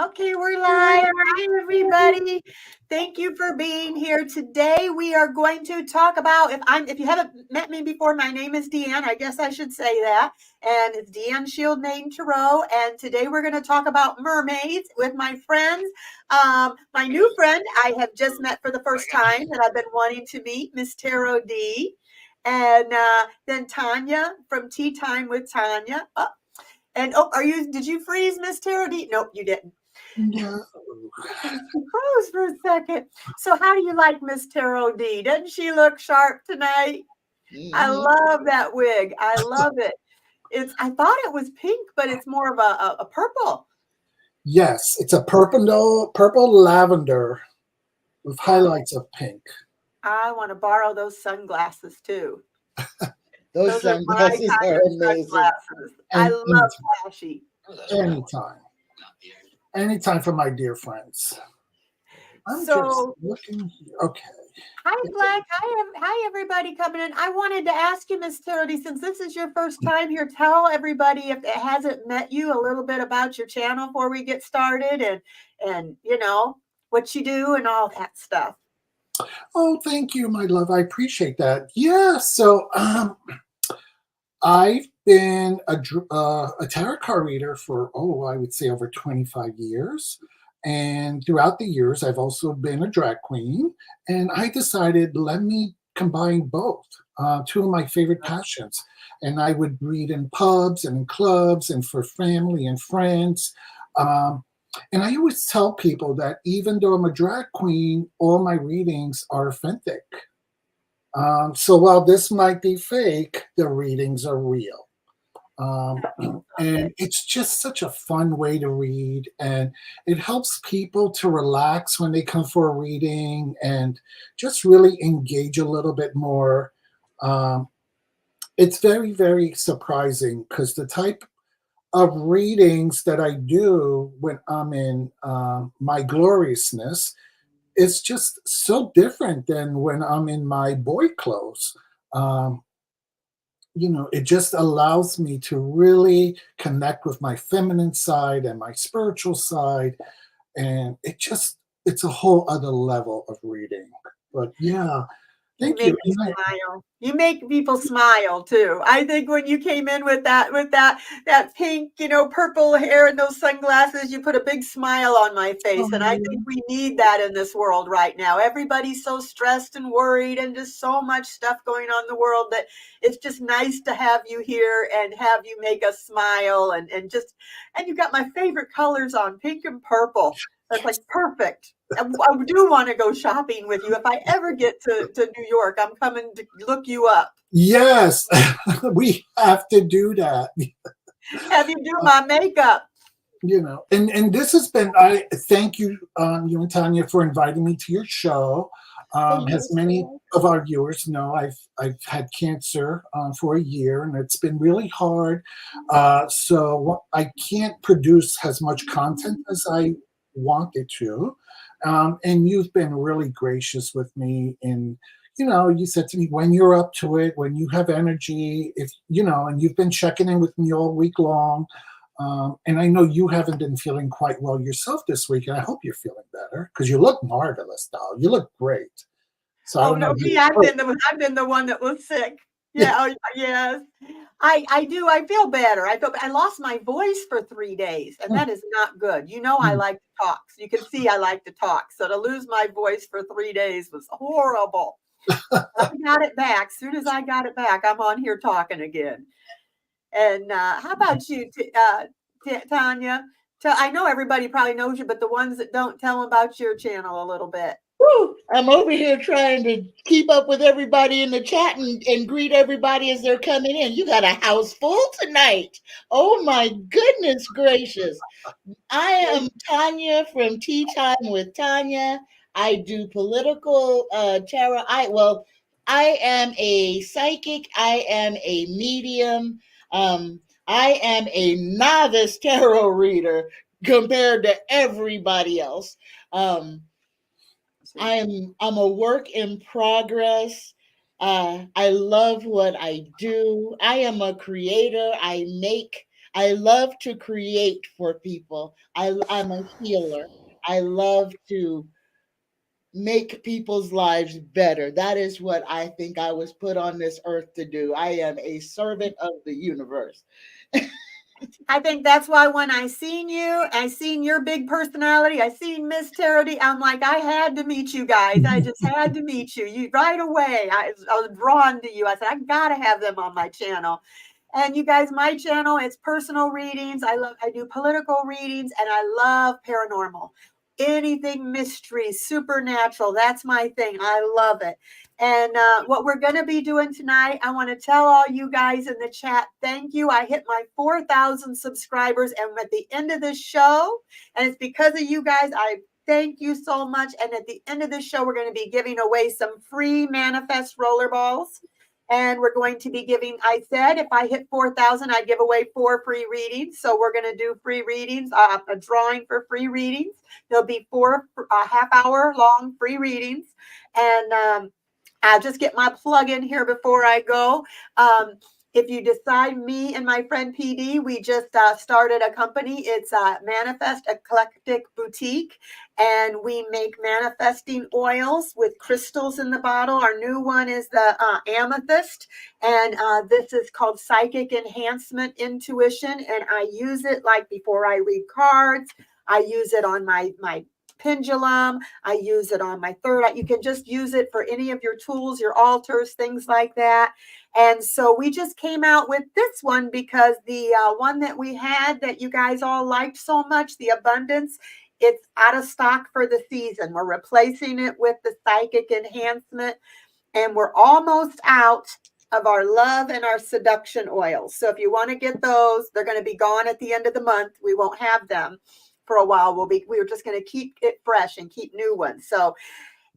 Okay, we're live. Hi, everybody. Thank you for being here today. We are going to talk about if you haven't met me before, my name is Deann. I guess I should say that. And it's Deann Shieldmain Tarot. And today we're going to talk about mermaids with my friends. My new friend I have just met for the first time that I've been wanting to meet, Miss Tarot D. And then Tanya from Tea Time with Tanya. And did you freeze, Miss Tarot D? Nope, you didn't. No. She froze for a second. So how do you like Miss Tarot D? Doesn't she look sharp tonight? I love that wig. I love it. I thought it was pink, but it's more of a purple. Yes, it's a purple lavender with highlights of pink. I want to borrow those sunglasses too. Those sunglasses are amazing. Sunglasses. I love flashy. Anytime for my dear friends. I'm just looking here. Okay. Hi, Black. Hi, everybody coming in. I wanted to ask you, Miss Tarody, since this is your first time here, tell everybody, if it hasn't met you, a little bit about your channel before we get started and you know, what you do and all that stuff. Oh, thank you, my love. I appreciate that. Yeah, so I've been a tarot card reader for, I would say over 25 years. And throughout the years, I've also been a drag queen. And I decided, let me combine both, two of my favorite passions. And I would read in pubs and in clubs and for family and friends. And I always tell people that even though I'm a drag queen, all my readings are authentic. So while this might be fake, the readings are real. And it's just such a fun way to read, and it helps people to relax when they come for a reading and just really engage a little bit more. It's very, very surprising because the type of readings that I do when I'm in my gloriousness is just so different than when I'm in my boy clothes. It just allows me to really connect with my feminine side and my spiritual side. And it's a whole other level of reading. But yeah, thank you. Smile. You make people smile too. I think when you came in with that pink, purple hair and those sunglasses, you put a big smile on my face. And I think we need that in this world right now. Everybody's so stressed and worried and just so much stuff going on in the world that it's just nice to have you here and have you make us smile and you got my favorite colors on, pink and purple. That's like perfect. I do want to go shopping with you. If I ever get to New York, I'm coming to look you up. Yes, we have to do that. Have you do my makeup. And this has been, I thank you, you and Tanya, for inviting me to your show. As many of our viewers know, I've had cancer for a year, and it's been really hard. So I can't produce as much content as I wanted to. And you've been really gracious with me. And, you said to me, when you're up to it, when you have energy, and you've been checking in with me all week long. And I know you haven't been feeling quite well yourself this week, and I hope you're feeling better because you look marvelous, doll. You look great. So I've been the one that was sick. Yeah. Oh, yes. I do. I feel better. I lost my voice for 3 days, and that is not good. I like to talk. So you can see I like to talk. So to lose my voice for 3 days was horrible. I got it back. As soon as I got it back, I'm on here talking again. And how about you, Tanya? I know everybody probably knows you, but the ones that don't, tell them about your channel a little bit. Woo, I'm over here trying to keep up with everybody in the chat and greet everybody as they're coming in. You got a house full tonight. Oh my goodness gracious. I am Tanya from Tea Time with Tanya. I do political tarot. I am a psychic. I am a medium. I am a novice tarot reader compared to everybody else. I'm a work in progress. I love what I do. I am a creator. I make I love to create for people. I'm a healer. I love to make people's lives better. That is what I think I was put on this earth to do. I am a servant of the universe. I think that's why when I seen you, I seen your big personality, I seen Miss Tarody, I'm like, I had to meet you guys. I just had to meet you. You right away. I was drawn to you. I said, I gotta have them on my channel. And you guys, my channel, it's personal readings. I do political readings, and I love paranormal. Anything mystery, supernatural, that's my thing. I love it. And what we're going to be doing tonight, I want to tell all you guys in the chat, thank you. I hit my 4,000 subscribers, and at the end of this show, and it's because of you guys, I thank you so much. And at the end of the show, we're going to be giving away some free Manifest rollerballs. And we're going to be giving, I said, if I hit 4,000, I give away 4 free readings. So we're going to do free readings, a drawing for free readings. There'll be 4 half-hour long free readings. And I'll just get my plug in here before I go. If you decide, me and my friend PD, we just started a company. It's Manifest Eclectic Boutique, and we make manifesting oils with crystals in the bottle. Our new one is the amethyst, and this is called Psychic Enhancement Intuition, and I use it like before I read cards. I use it on my pendulum. I use it on my third eye. You can just use it for any of your tools, your altars, things like that. And so we just came out with this one because the one that we had that you guys all liked so much, the Abundance, it's out of stock for the season. We're replacing it with the Psychic Enhancement, and we're almost out of our love and our seduction oils. So if you want to get those, they're going to be gone at the end of the month. We won't have them for a while. We're just going to keep it fresh and keep new ones. So,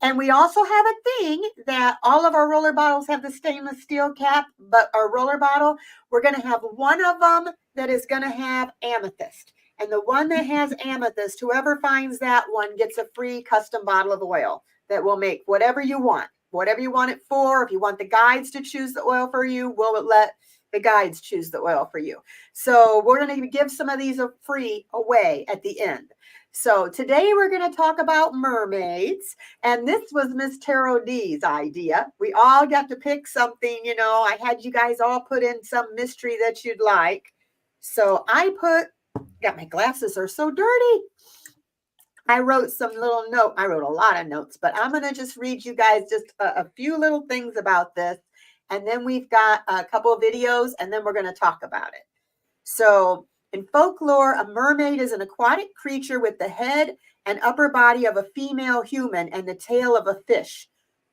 and we also have a thing that all of our roller bottles have the stainless steel cap, but our roller bottle, we're going to have one of them that is going to have amethyst. And the one that has amethyst, whoever finds that one gets a free custom bottle of oil that will make whatever you want it for. If you want the guides to choose the oil for you, we'll let the guides choose the oil for you. So we're going to give some of these free away at the end. So today we're going to talk about mermaids, and this was Miss Tarot D's idea. We all got to pick something, I had you guys all put in some mystery that you'd like. So got my glasses are so dirty. I wrote I wrote a lot of notes, but I'm going to just read you guys just a few little things about this. And then we've got a couple of videos, and then we're going to talk about it. So in folklore, a mermaid is an aquatic creature with the head and upper body of a female human and the tail of a fish.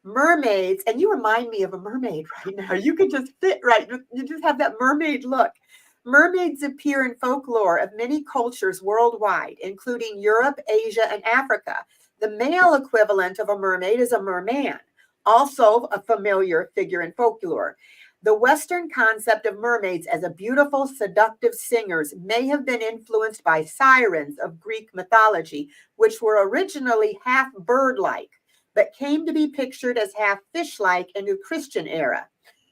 Mermaids, and you remind me of a mermaid right now. You could just fit right. You just have that mermaid look. Mermaids appear in folklore of many cultures worldwide, including Europe, Asia, and Africa. The male equivalent of a mermaid is a merman, also a familiar figure in folklore. The Western concept of mermaids as a beautiful, seductive singers may have been influenced by sirens of Greek mythology, which were originally half bird-like, but came to be pictured as half fish-like in the Christian era.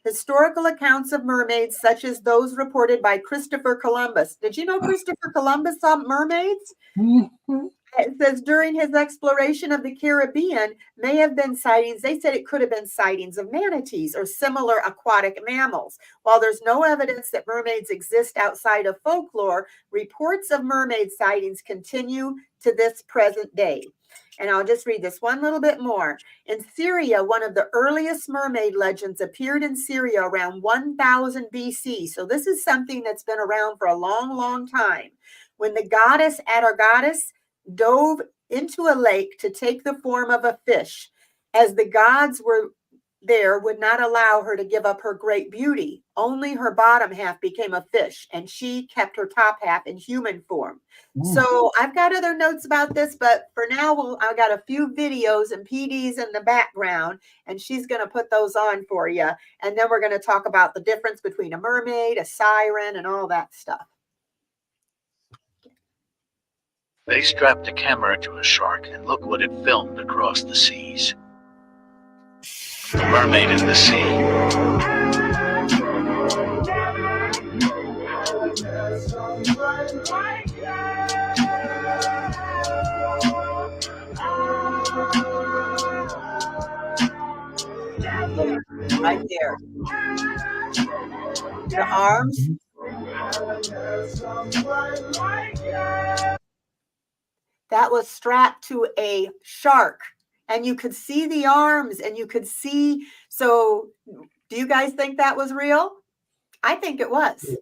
Historical accounts of mermaids, such as those reported by Christopher Columbus. Did you know Christopher Columbus saw mermaids? Mm-hmm. It says during his exploration of the Caribbean may have been sightings. They said it could have been sightings of manatees or similar aquatic mammals. While there's no evidence that mermaids exist outside of folklore, reports of mermaid sightings continue to this present day. And I'll just read this one little bit more. In Syria, one of the earliest mermaid legends appeared in Syria around 1000 BC. So this is something that's been around for a long, long time. When the goddess Atargatis dove into a lake to take the form of a fish, as the gods were there would not allow her to give up her great beauty. Only her bottom half became a fish, and she kept her top half in human form. So I've got other notes about this, but for now, I've got a few videos and PDs in the background, and she's going to put those on for you. And then we're going to talk about the difference between a mermaid, a siren, and all that stuff. They strapped a camera to a shark, and look what it filmed across the seas. The mermaid in the sea. Right there. The arms. That was strapped to a shark, and you could see the arms, and you could see. So, do you guys think that was real? I think it was.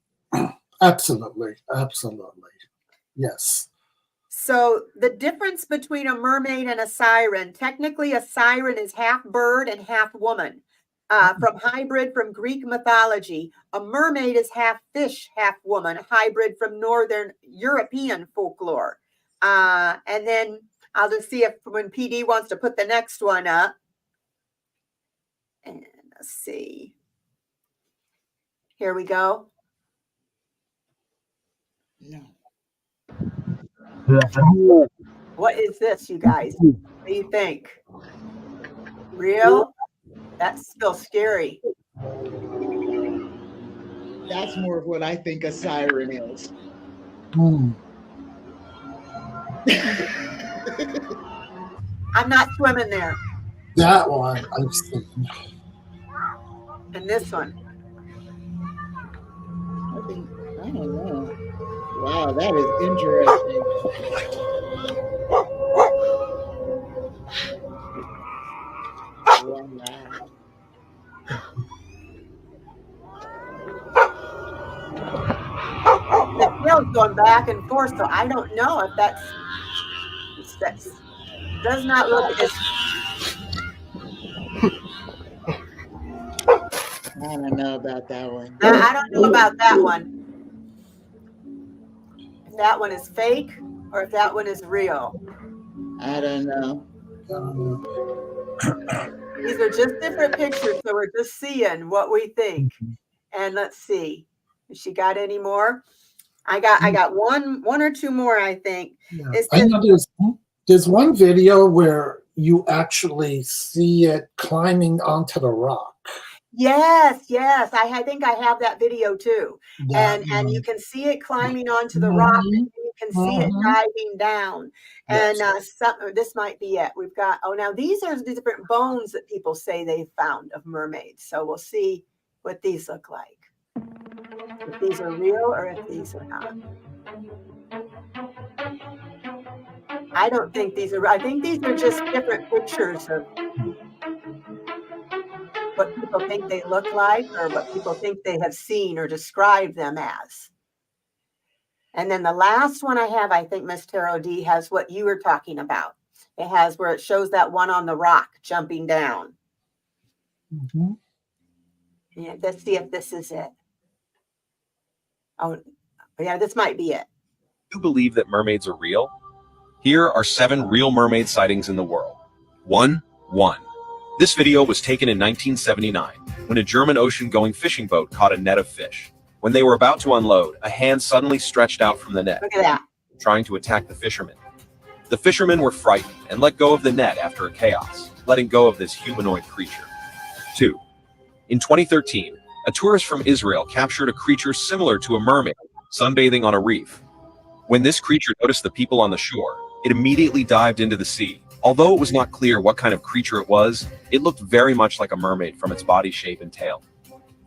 Absolutely. Absolutely. Yes. So the difference between a mermaid and a siren, technically a siren is half bird and half woman. From hybrid from Greek mythology. A mermaid is half fish, half woman, hybrid from Northern European folklore. And then I'll just see if when PD wants to put the next one up. And let's see. Here we go. No. What is this, you guys? What do you think? Real? That's still scary. That's more of what I think a siren is. I'm not swimming there. That one I've seen. And this one. I don't know. Wow, that is interesting. Wow. The tail's going back and forth, so I don't know if that does not look as. I don't know about that one. I don't know about that one. If that one is fake or if that one is real. I don't know. These are just different pictures, so we're just seeing what we think. And let's see. Has she got any more? I got one or two more, I think. Yeah. I know there's one video where you actually see it climbing onto the rock. Yes. I think I have that video too. And you can see it climbing onto the rock, and you can see it diving down. And this might be it. We've got, now these are the different bones that people say they found of mermaids. So we'll see what these look like. If these are real or if these are not. I don't think these are, I think these are just different pictures of what people think they look like or what people think they have seen or described them as. And then the last one I have, I think Miss Taro D has what you were talking about. It has where it shows that one on the rock jumping down. Yeah, let's see if this is it. Oh, yeah, this might be it. Do you believe that mermaids are real? Here are 7 real mermaid sightings in the world. 1. This video was taken in 1979 when a German ocean-going fishing boat caught a net of fish. When they were about to unload, a hand suddenly stretched out from the net, Look at that, trying to attack the fishermen. The fishermen were frightened and let go of the net after a chaos, letting go of this humanoid creature. 2. In 2013, a tourist from Israel captured a creature similar to a mermaid sunbathing on a reef. When this creature noticed the people on the shore, it immediately dived into the sea. Although it was not clear what kind of creature it was, it looked very much like a mermaid from its body shape and tail.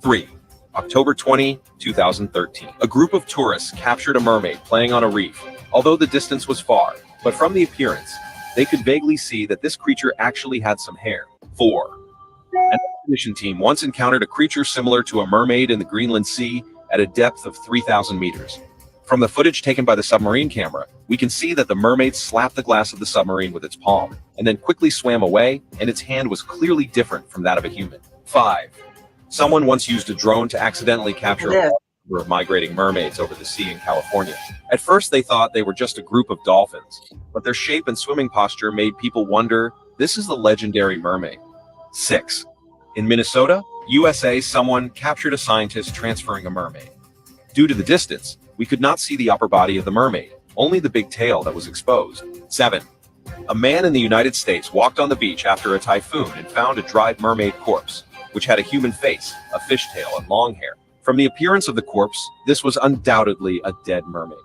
3. October 20, 2013. A group of tourists captured a mermaid playing on a reef, although the distance was far, but from the appearance, they could vaguely see that this creature actually had some hair. 4. An expedition team once encountered a creature similar to a mermaid in the Greenland Sea at a depth of 3,000 meters. From the footage taken by the submarine camera, we can see that the mermaid slapped the glass of the submarine with its palm, and then quickly swam away, and its hand was clearly different from that of a human. 5. Someone once used a drone to accidentally capture a number of migrating mermaids over the sea in California. At first they thought they were just a group of dolphins, but their shape and swimming posture made people wonder, this is the legendary mermaid. 6. In Minnesota, USA, someone captured a scientist transferring a mermaid. Due to the distance, we could not see the upper body of the mermaid, only the big tail that was exposed. 7. A man in the United States walked on the beach after a typhoon and found a dried mermaid corpse, which had a human face, a fishtail, and long hair. From the appearance of the corpse, this was undoubtedly a dead mermaid.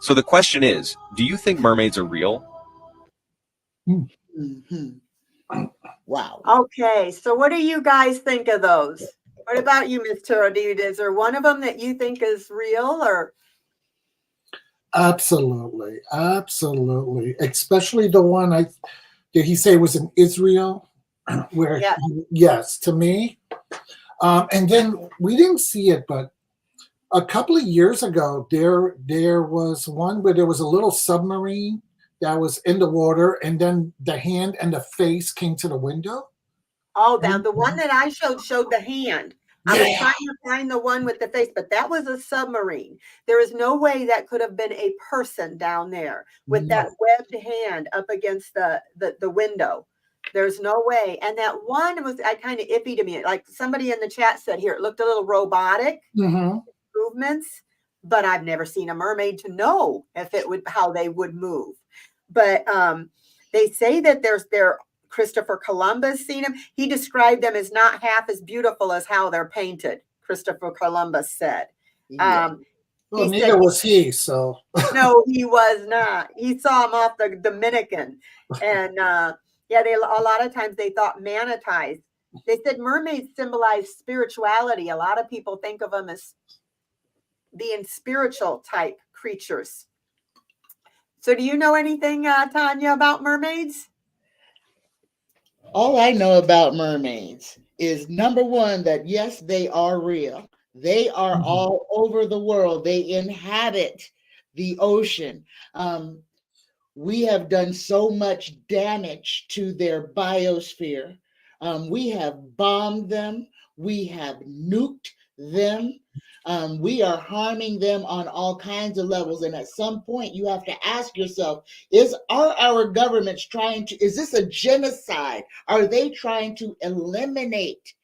So the question is, do you think mermaids are real? Mhm. Wow. Okay, so what do you guys think of those? What about you, Miss Turadid? Is there one of them that you think is real, or? Absolutely, absolutely. Especially the one did he say was in Israel, where Yeah. yes, to me. And then we didn't see it, but a couple of years ago, there was one where there was a little submarine that was in the water, and then the hand and the face came to the window. Oh, the one that I showed the hand. I was Yeah. trying to find the one with the face, but that was a submarine. There is no way that could have been a person down there with that No. webbed hand up against the window. There's no way. And that one was kind of iffy to me. Like somebody in the chat said here, it looked a little robotic Mm-hmm. movements, but I've never seen a mermaid to know if it would how they would move. But they say that there Christopher Columbus seen them. He described them as not half as beautiful as how they're painted. Christopher Columbus said. Yeah. Well, He neither said was he. So no, he was not. He saw him off the Dominican, and yeah, they a lot of times they thought manatized. They said mermaids symbolize spirituality. A lot of people think of them as being spiritual type creatures. So, do you know anything, Tanya, about mermaids? All I know about mermaids is number one, that yes, they are real. They are all over the world. They inhabit the ocean. We have done so much damage to their biosphere. We have bombed them. We have nuked them. We are harming them on all kinds of levels. And at some point, you have to ask yourself: are our governments trying to? Is this a genocide? Are they trying to eliminate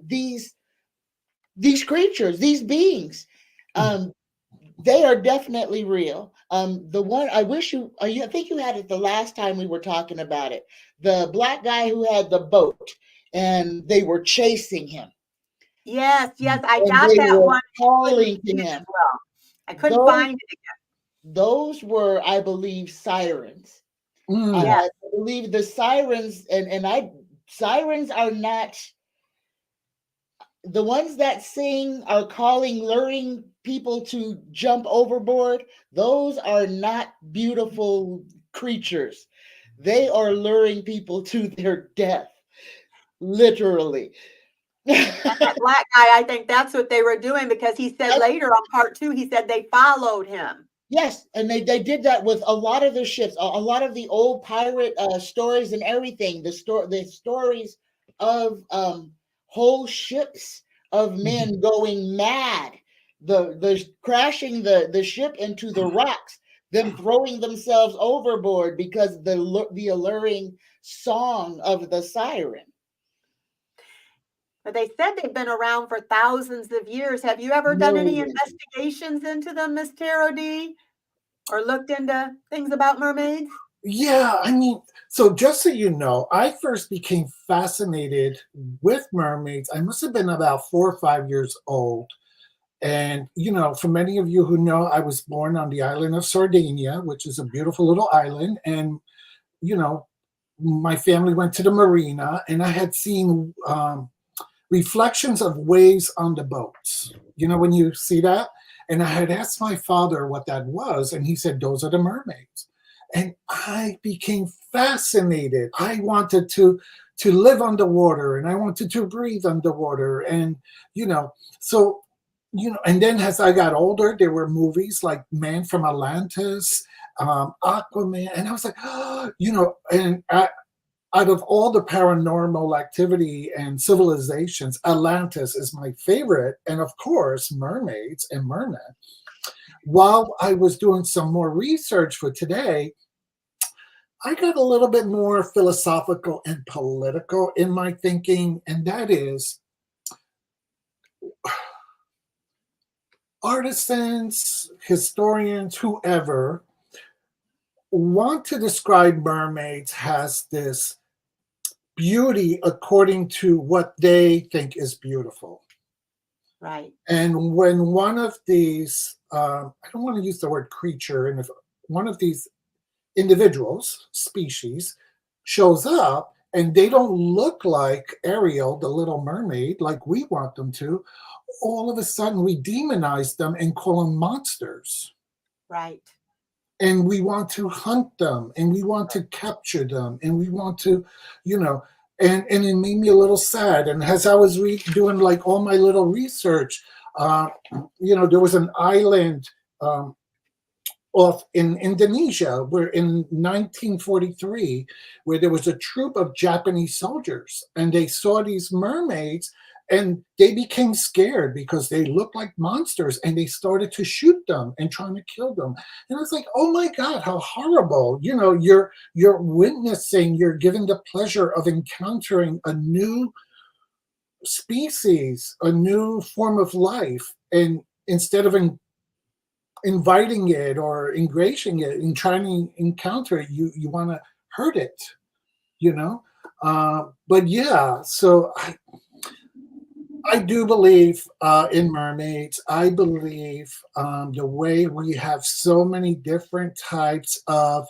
these creatures, these beings? They are definitely real. The one I wish I think you had it the last time we were talking about it. The black guy who had the boat, and they were chasing him, Yes, I and got they that were one. calling to Couldn't see it him. as well. I couldn't Those find it. those were, I believe, sirens. Yeah, I believe the sirens, sirens are not the ones that sing, are calling, luring people to jump overboard. Those are not beautiful creatures. They are luring people to their death, literally. that black guy. I think that's what they were doing because he said later on part 2, he said they followed him. Yes, and they did that with a lot of the ships, a lot of the old pirate stories and everything. The stories of whole ships of men going mad, the crashing the ship into the rocks, them throwing themselves overboard because the alluring song of the siren. But they said they've been around for thousands of years. Have you ever done any Millions. investigations into them, Miss Taro D, or looked into things about mermaids? yeah, I mean, so just so you know, I first became fascinated with mermaids. I must have been about 4 or 5 years old. And, for many of you who know, I was born on the island of Sardinia, which is a beautiful little island. And, my family went to the marina, and I had seen reflections of waves on the boats. When you see that? And I had asked my father what that was, and he said, those are the mermaids. And I became fascinated. I wanted to live underwater, and I wanted to breathe underwater. And, so, and then as I got older, there were movies like Man from Atlantis, Aquaman, and I was like, and out of all the paranormal activity and civilizations, Atlantis is my favorite. And of course, mermaids and mermen. While I was doing some more research for today, I got a little bit more philosophical and political in my thinking, and that is artisans, historians, whoever want to describe mermaids as this beauty according to what they think is beautiful. Right. And when one of these, I don't want to use the word creature, and if one of these individuals, species, shows up and they don't look like Ariel, the Little Mermaid, like we want them to, all of a sudden we demonize them and call them monsters. Right. And we want to hunt them and we want to capture them and we want to, you know, and it made me a little sad. And as I was doing like all my little research, you know, there was an island off in Indonesia where in 1943, where there was a troop of Japanese soldiers and they saw these mermaids and they became scared because they looked like monsters and they started to shoot them and trying to kill them. And I was like, oh my God, how horrible. You know, you're witnessing, you're given the pleasure of encountering a new species, a new form of life. And instead of inviting it or ingratiating it and trying to encounter it, you want to hurt it, you know? But yeah, so I do believe in mermaids. I believe the way we have so many different types of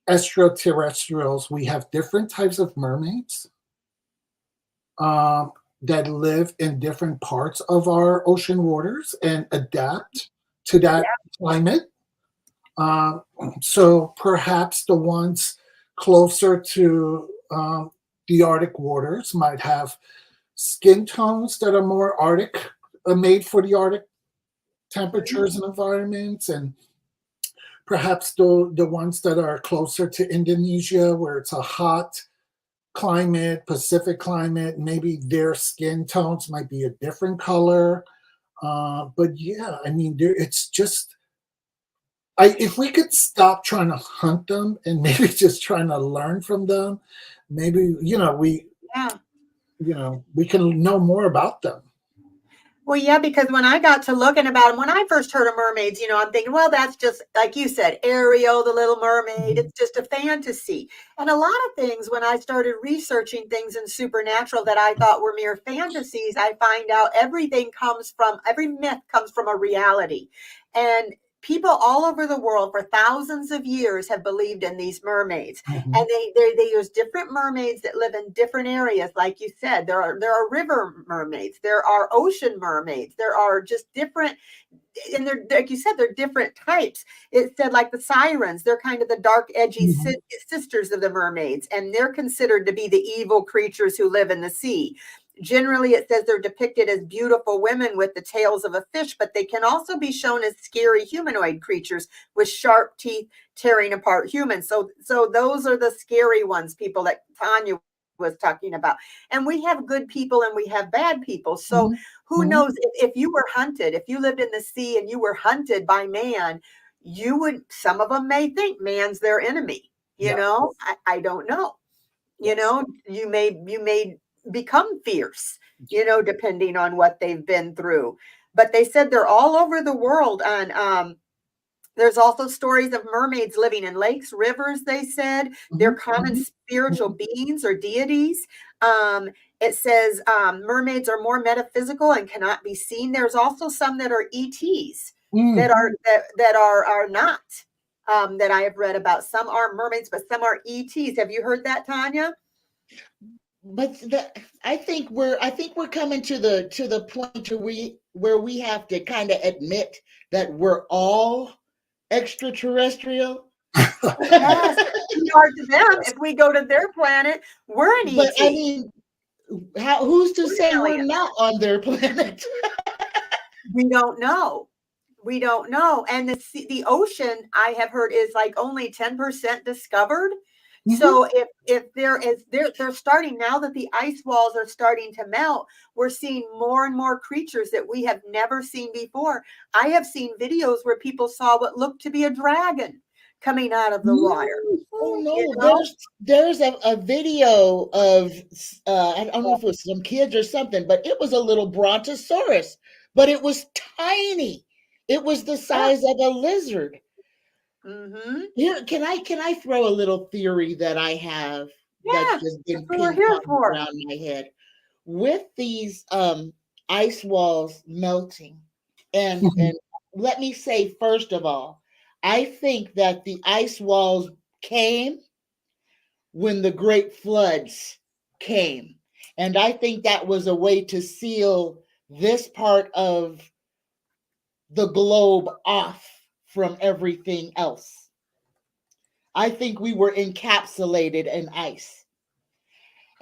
extraterrestrials, we have different types of mermaids that live in different parts of our ocean waters and adapt to that climate. So perhaps the ones closer to the Arctic waters might have skin tones that are more Arctic, made for the Arctic temperatures and environments, and perhaps the ones that are closer to Indonesia, where it's a hot climate, Pacific climate, maybe their skin tones might be a different color. But yeah, I mean, it's just, if we could stop trying to hunt them and maybe just trying to learn from them, maybe, you know, we can know more about them. Well, yeah, because when I got to looking about them, when I first heard of mermaids, you know, I'm thinking, well, that's just, like you said, Ariel, the Little Mermaid. It's just a fantasy. And a lot of things, when I started researching things in supernatural that I thought were mere fantasies, I find out every myth comes from a reality. And people all over the world for thousands of years have believed in these mermaids. And they use different mermaids that live in different areas. Like you said, there are river mermaids, there are ocean mermaids, there are just different, and they're, like you said, they're different types. It said like the sirens, they're kind of the dark, edgy sisters of the mermaids, and they're considered to be the evil creatures who live in the sea. Generally, it says they're depicted as beautiful women with the tails of a fish, but they can also be shown as scary humanoid creatures with sharp teeth tearing apart humans. So those are the scary ones, people that Tanya was talking about. And we have good people and we have bad people. So who knows, if you were hunted, if you lived in the sea and you were hunted by man, some of them may think man's their enemy. You know, I don't know. You know, you may become fierce, you know, depending on what they've been through. But they said they're all over the world. And there's also stories of mermaids living in lakes, rivers, they said. They're common spiritual beings or deities. It says mermaids are more metaphysical and cannot be seen. There's also some that are ETs that are not, that I have read about. Some are mermaids, but some are ETs. Have you heard that, Tanya? But I think we're coming to the point where we have to kind of admit that we're all extraterrestrial. Yes, we are to them. If we go to their planet, we're an ET. But I mean, who's to say we're not on their planet? We don't know. We don't know. And the ocean, I have heard, is like only 10% discovered. So if they're starting, now that the ice walls are starting to melt, we're seeing more and more creatures that we have never seen before. I have seen videos where people saw what looked to be a dragon coming out of the water. Oh no, you know? There's a video of I don't know if it was some kids or something, but it was a little brontosaurus, but it was tiny. It was the size of a lizard. Here, can I throw a little theory that I have that's just been ping-ponged around my head with these ice walls melting. And let me say, first of all, I think that the ice walls came when the great floods came. And I think that was a way to seal this part of the globe off from everything else. I think we were encapsulated in ice.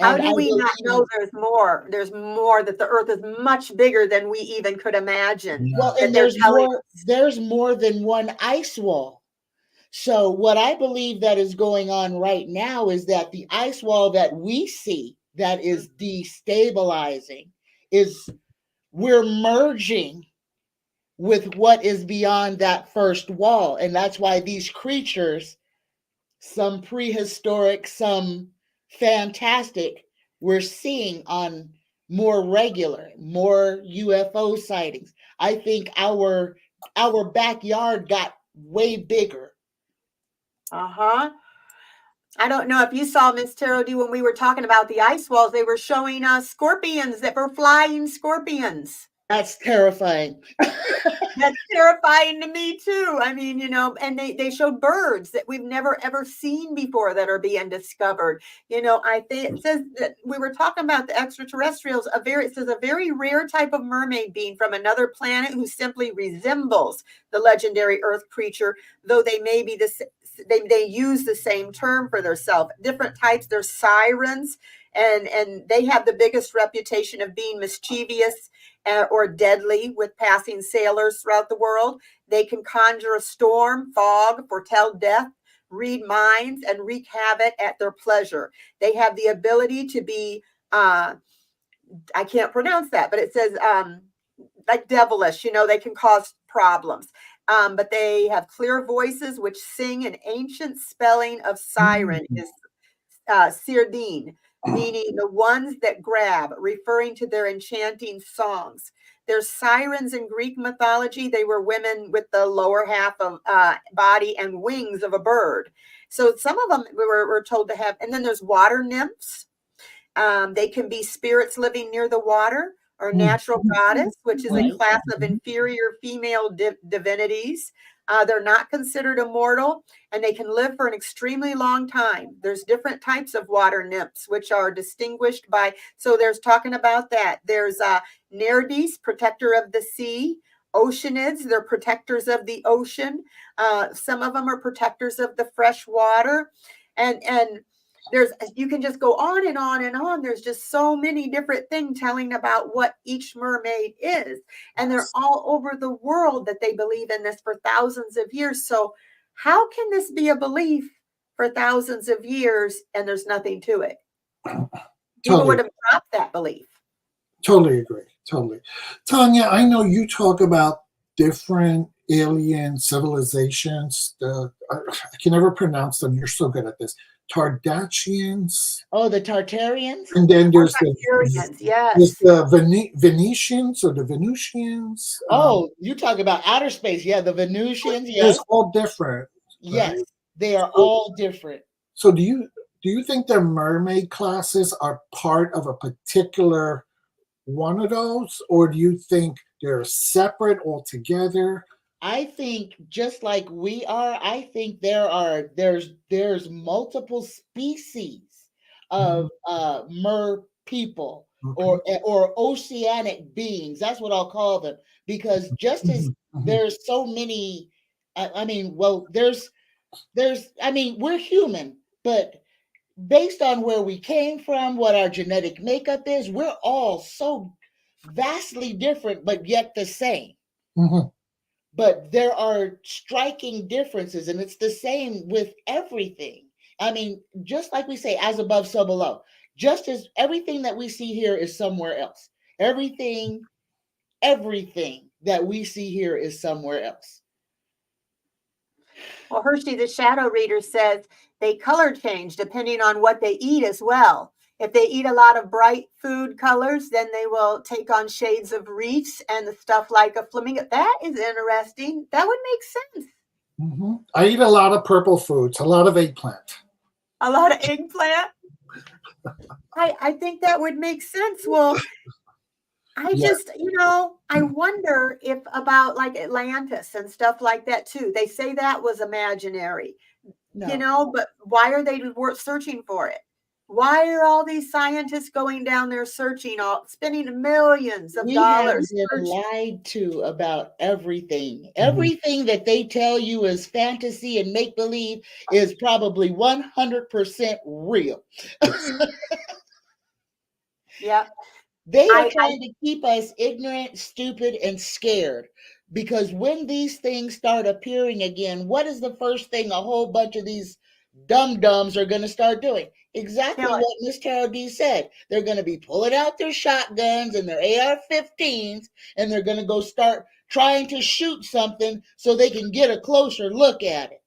How And I do we not know believe, there's more? There's more, that the earth is much bigger than we even could imagine. well, That and they're telling us. there's more than one ice wall. So what I believe that is going on right now is that the ice wall that we see that is destabilizing is we're merging with what is beyond that first wall. And that's why these creatures, some prehistoric, some fantastic, we're seeing on more regular, more UFO sightings. I think our backyard got way bigger. Uh-huh. I don't know if you saw, Miss Taro D, when we were talking about the ice walls, they were showing us scorpions that were flying scorpions. That's terrifying. That's terrifying to me too. I mean, and they showed birds that we've never ever seen before that are being discovered. I think it says that we were talking about the extraterrestrials. It says a very rare type of mermaid being from another planet who simply resembles the legendary Earth creature, though they may be they use the same term for themselves. Different types. They're sirens, and they have the biggest reputation of being mischievous or deadly with passing sailors throughout the world. They can conjure a storm, fog, foretell death, read minds, and wreak havoc at their pleasure. They have the ability to be, I can't pronounce that, but it says like devilish, they can cause problems. But they have clear voices which sing. An ancient spelling of siren is Sirdine, meaning the ones that grab, referring to their enchanting songs. There's sirens in Greek mythology. They were women with the lower half of body and wings of a bird. So some of them were told to have, and then there's water nymphs. They can be spirits living near the water, or natural goddess, which is a class of inferior female divinities. They're not considered immortal, and they can live for an extremely long time. There's different types of water nymphs, which are distinguished by, so there's talking about that. There's Nereids, protector of the sea. Oceanids, they're protectors of the ocean. Some of them are protectors of the fresh water. And you can just go on and on and on. There's just so many different things telling about what each mermaid is. And they're all over the world that they believe in this for thousands of years. So how can this be a belief for thousands of years and there's nothing to it? People would have dropped that belief. Totally agree. Totally. Tanya, I know you talk about different alien civilizations. I can never pronounce them. You're so good at this. Tardachians. Oh, the Tartarians? And then there's Tartarians, yes. There's the Venetians or the Venusians. Oh, you talk about outer space. Yeah, the Venusians. Yes. It's all different. Yes, right? they are all different. So do you think the mermaid classes are part of a particular one of those, or do you think they're separate altogether? I think just like we are, I think there's multiple species of mer people or oceanic beings. That's what I'll call them, because just as there's so many, we're human, but based on where we came from, what our genetic makeup is, we're all so vastly different, but yet the same. Mm-hmm. But there are striking differences, and it's the same with everything. I mean, just like we say, as above, so below. Just as everything that we see here is somewhere else. Everything that we see here is somewhere else. Well, Hershey, the shadow reader, says they color change depending on what they eat as well. If they eat a lot of bright food colors, then they will take on shades of reefs and the stuff like a flamingo. That is interesting. That would make sense. Mm-hmm. I eat a lot of purple foods, a lot of eggplant. A lot of eggplant? I think that would make sense. Well, I Yeah. just, I wonder if about like Atlantis and stuff like that too. They say that was imaginary, No. but why are they searching for it? Why are all these scientists going down there searching, spending millions of We have dollars been searching? lied to about everything. Mhm. Everything that they tell you is fantasy and make believe is probably 100% real. Yeah. They are I trying to keep us ignorant, stupid, and scared. Because when these things start appearing again, what is the first thing a whole bunch of these dum-dums are going to start doing? Exactly kill it. what Miss Carol D said. They're going to be pulling out their shotguns and their AR-15s, and they're going to go start trying to shoot something so they can get a closer look at it.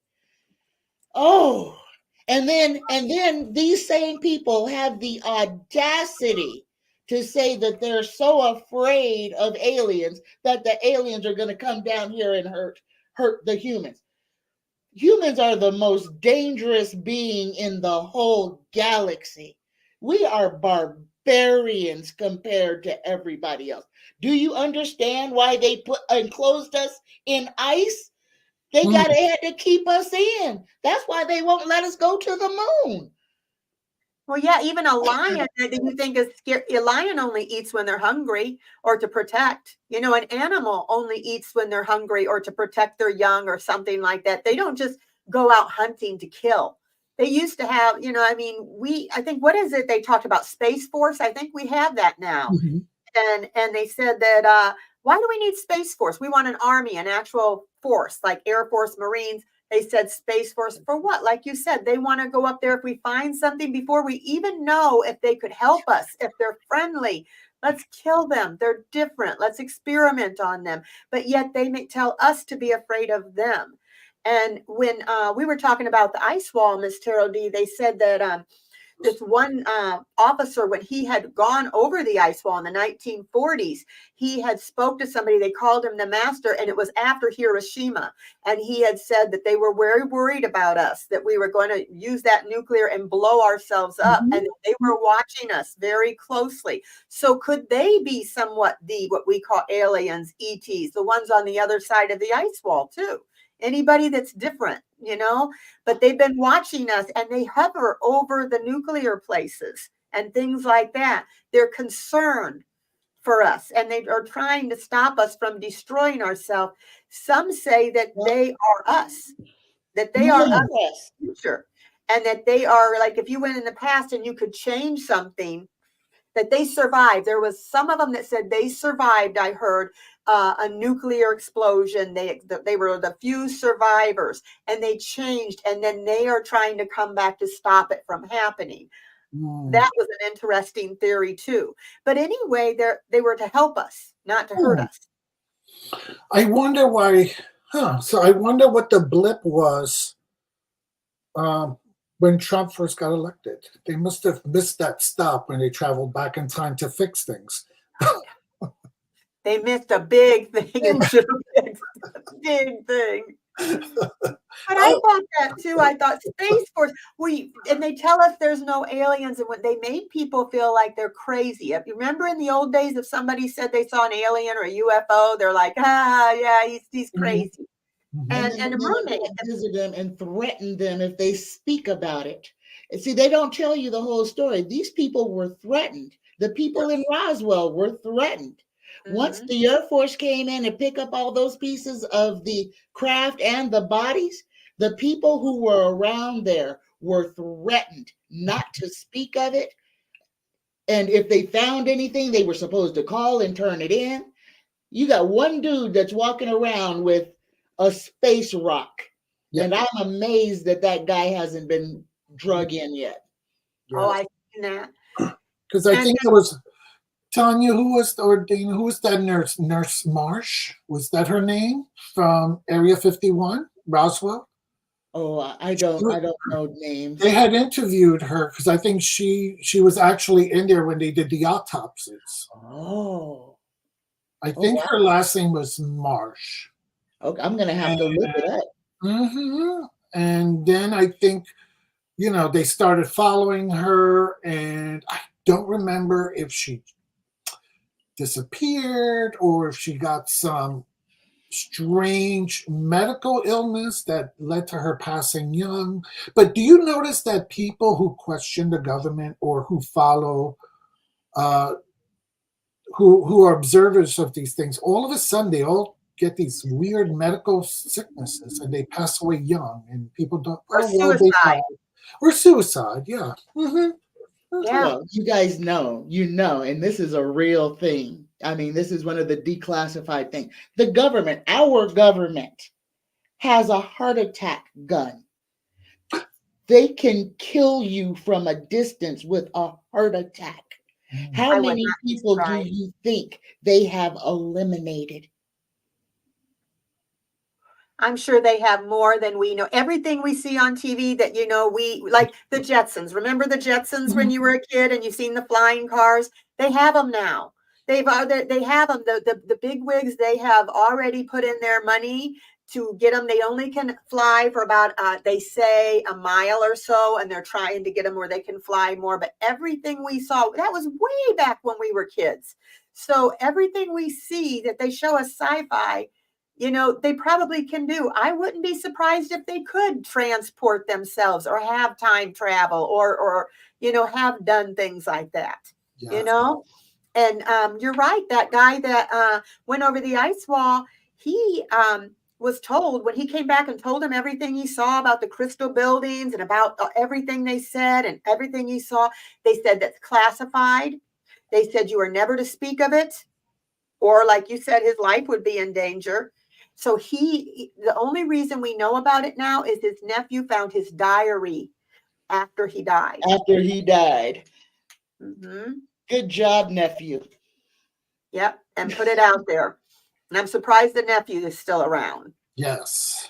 Oh, and then these same people have the audacity to say that they're so afraid of aliens that the aliens are going to come down here and hurt the humans. Humans are the most dangerous being in the whole galaxy. We are barbarians compared to everybody else. Do you understand why they enclosed us in ice? They Mm. had to keep us in. That's why they won't let us go to the moon. Well, yeah, even a lion that you think is scary. A lion only eats when they're hungry or to protect. An animal only eats when they're hungry or to protect their young or something like that. They don't just go out hunting to kill. They used to have, I think, what is it? They talked about Space Force. I think we have that now. Mhm. And they said that why do we need Space Force? We want an army, an actual force like Air Force, Marines. They said Space Force for what? Like you said, they want to go up there if we find something before we even know if they could help us, if they're friendly. Let's kill them. They're different. Let's experiment on them. But yet they may tell us to be afraid of them. And when we were talking about the ice wall, Miss Terrell D, they said that this one officer, when he had gone over the ice wall in the 1940s, he had spoke to somebody. They called him the master, and it was after Hiroshima. And he had said that they were very worried about us, that we were going to use that nuclear and blow ourselves up, Mhm. and they were watching us very closely. So could they be somewhat what we call aliens, ETs, the ones on the other side of the ice wall too? Anybody that's different, but they've been watching us, and they hover over the nuclear places and things like that. They're concerned for us, and they are trying to stop us from destroying ourselves. Some say that they are us, that they are us Yes. in the future, and that they are like, if you went in the past and you could change something, that they survived. There was some of them that said they survived. I heard a nuclear explosion. They were the few survivors, and they changed, and then they are trying to come back to stop it from happening. Mm. That was an interesting theory too. But anyway, they were to help us, not to hurt us. I wonder why. So I wonder what the blip was um, when Trump first got elected. They must have missed that stop when they traveled back in time to fix things. They missed a big thing and should have fixed a big thing. But I thought that too. I thought Space Force, and they tell us there's no aliens, and when they made people feel like they're crazy. If you remember in the old days, if somebody said they saw an alien or a UFO, they're like, yeah, he's crazy. Mhm. And And a then they mermaid. visit them and threaten them if they speak about it. And see, they don't tell you the whole story. These people were threatened. The people in Roswell were threatened. Once Mhm. the Air Force came in and picked up all those pieces of the craft and the bodies, the people who were around there were threatened not to speak of it. And if they found anything, they were supposed to call and turn it in. You got one dude that's walking around with a space rock. Yeah. And I'm amazed that that guy hasn't been drug in yet. Oh, I've seen that. Because I And think it was Tanya or Dana, who was that nurse? Nurse Marsh? Was that her name from Area 51, Roswell? Oh, I don't know names. They had interviewed her because I think she was actually in there when they did the autopsies. Oh. I think her last name was Marsh. Okay, I'm gonna have to look it up. Mm-hmm. And then I think, they started following her, and I don't remember if she disappeared or if she got some strange medical illness that led to her passing young. But do you notice that people who question the government or who follow, uh, who are observers of these things, all of a sudden they all get these weird medical sicknesses and they pass away young, and people don't. Or Oh well, they suicide. died. Or suicide. Yeah. Mm-hmm. Yeah. Well, you guys know, and this is a real thing. I mean, this is one of the declassified things. The government, our government, has a heart attack gun. They can kill you from a distance with a heart attack. How I would many not be people do surprised. you think they have eliminated? I'm sure they have more than we know. Everything we see on TV that, we like the Jetsons. Remember the Jetsons when you were a kid and you seen the flying cars? They have them now. They have them. The big wigs, they have already put in their money to get them. They only can fly for about, they say, a mile or so, and they're trying to get them where they can fly more. But everything we saw, that was way back when we were kids. So everything we see that they show us sci-fi, they probably can do. I wouldn't be surprised if they could transport themselves or have time travel or have done things like that, Yes. And you're right. That guy that went over the ice wall, he was told when he came back and told him everything he saw about the crystal buildings and about everything they said and everything he saw, they said that's classified. They said you are never to speak of it. Or like you said, his life would be in danger. So the only reason we know about it now is his nephew found his diary after he died. After he died. Mm-hmm. Good job, nephew. Yep, and put it out there. And I'm surprised the nephew is still around. Yes.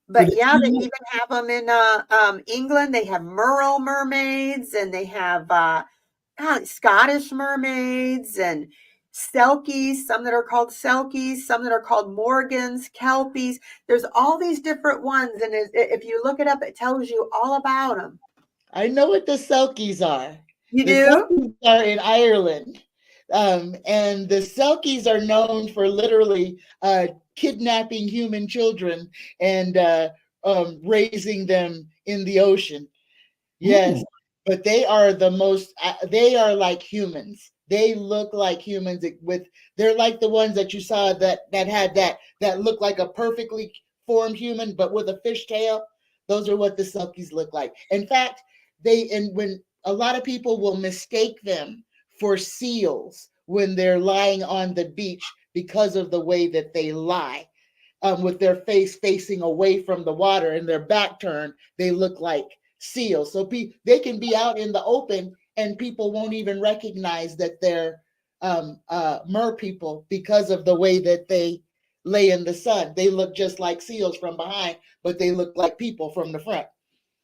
But yeah, they even have them in England. They have Merle mermaids, and they have Scottish mermaids and Selkies, some that are called Selkies, some that are called Morgans, Kelpies. There's all these different ones. And if you look it up, it tells you all about them. I know what the Selkies are. You the do? Selkies are in Ireland. And the Selkies are known for literally kidnapping human children and raising them in the ocean. Yes. Ooh. But they are they are like humans. They look like humans they're like the ones that you saw that had that look like a perfectly formed human, but with a fish tail. Those are what the Selkies look like. In fact, when a lot of people will mistake them for seals when they're lying on the beach because of the way that they lie, with their face facing away from the water and their back turned, they look like seals. So they can be out in the open and people won't even recognize that they're mer people because of the way that they lay in the sun. They look just like seals from behind, but they look like people from the front.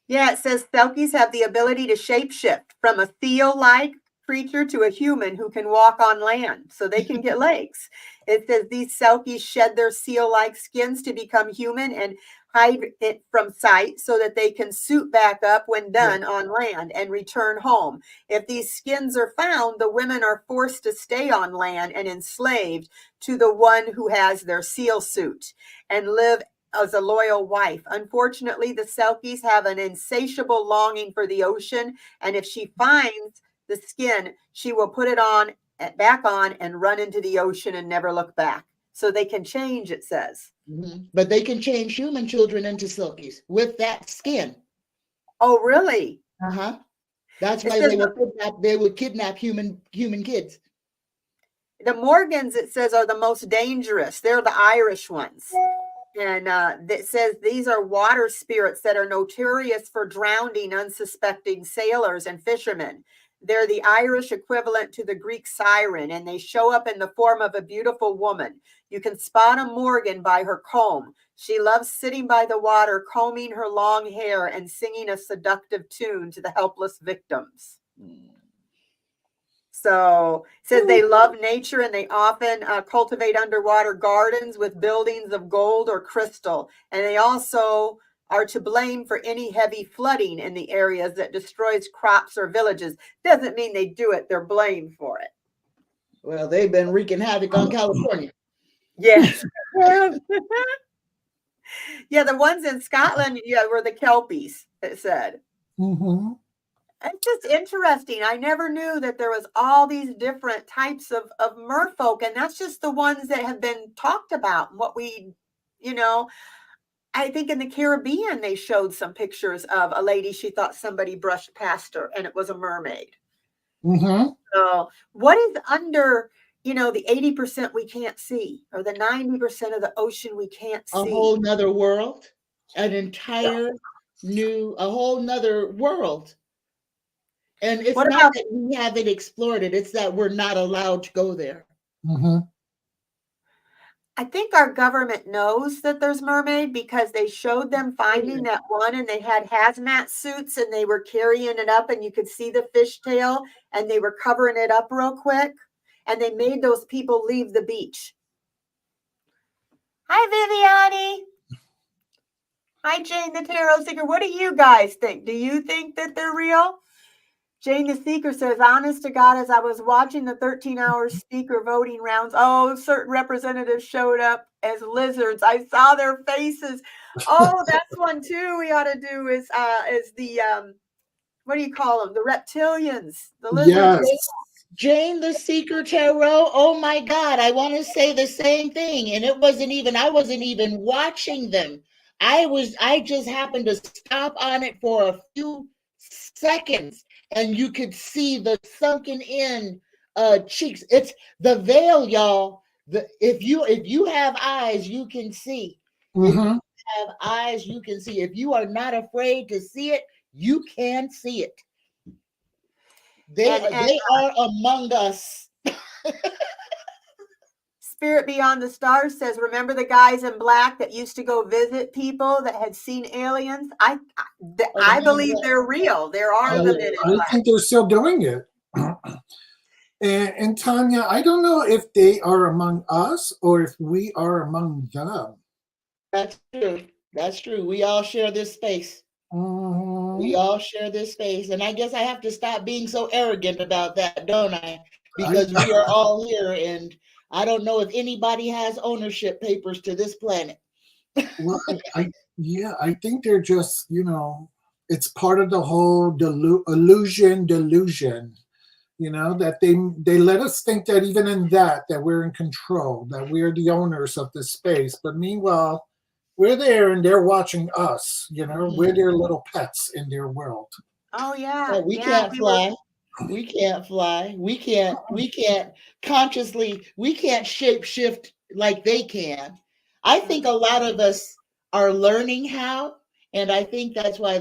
Yeah, it says Selkies have the ability to shapeshift from a seal-like creature to a human who can walk on land, so they can get legs. It says these Selkies shed their seal-like skins to become human and hide it from sight so that they can suit back up when done on land and return home. If these skins are found, the women are forced to stay on land and enslaved to the one who has their seal suit and live as a loyal wife. Unfortunately, the Selkies have an insatiable longing for the ocean, and if she finds the skin, she will put it back on and run into the ocean and never look back. So they can change, it says. Mm-hmm. But they can change human children into Selkies with that skin. Oh, really? Uh-huh. That's why they would kidnap human kids. The Morgans, it says, are the most dangerous. They're the Irish ones. And it says these are water spirits that are notorious for drowning unsuspecting sailors and fishermen. They're the Irish equivalent to the Greek siren, and they show up in the form of a beautiful woman. You can spot a Morgan by her comb. She loves sitting by the water, combing her long hair and singing a seductive tune to the helpless victims. So it says they love nature and they often cultivate underwater gardens with buildings of gold or crystal. And they also are to blame for any heavy flooding in the areas that destroys crops or villages. Doesn't mean they do it. They're blamed for it. Well, they've been wreaking havoc on California. Yes. Yeah, the ones in Scotland, yeah, were the Kelpies, it said. Mm-hmm. It's just interesting. I never knew that there was all these different types of merfolk, and that's just the ones that have been talked about. And what we, you know, I think in the Caribbean, they showed some pictures of a lady, she thought somebody brushed past her, and it was a mermaid. Mm-hmm. So what is under, the 80% we can't see, or the 90% of the ocean we can't A see? whole nother world, an entire a whole nother world. And it's What not about that we haven't explored it, it's that we're not allowed to go there. Mm-hmm. I think our government knows that there's mermaid because they showed them finding that one, and they had hazmat suits and they were carrying it up and you could see the fishtail and they were covering it up real quick, and they made those people leave the beach. Hi, Viviani. Hi, Jane the Tarot Seeker. What do you guys think? Do you think that they're real? Jane the Seeker says, honest to God, as I was watching the 13-hour speaker voting rounds, certain representatives showed up as lizards. I saw their faces. Oh, that's one too we ought to do is the, what do you call them? The reptilians, the lizards. Yes. Jane the Seeker Tarot. Oh my God, I want to say the same thing. And I wasn't even watching them. I just happened to stop on it for a few seconds, and you could see the sunken in cheeks. It's the veil, y'all. If you have eyes, you can see. If Mm-hmm. you have eyes, you can see. If you are not afraid to see it, you can see it. They are among us. Spirit Beyond the Stars says, remember the guys in black that used to go visit people that had seen aliens? I believe they're real. There are the men in I black. think they're still doing it. And Tanya, I don't know if they are among us or if we are among them. That's true. That's true. We all share this space. Mm-hmm. We all share this space. And I guess I have to stop being so arrogant about that, don't I? Because we are all here, and I don't know if anybody has ownership papers to this planet. Well, I think they're just, it's part of the whole delusion, that they let us think that even in that we're in control, that we're the owners of this space. But meanwhile, we're there and they're watching us, we're their little pets in their world. Oh, yeah. Well, we can't fly. We can't fly. We can't consciously, we can't shape shift like they can. I think a lot of us are learning how, and I think that's why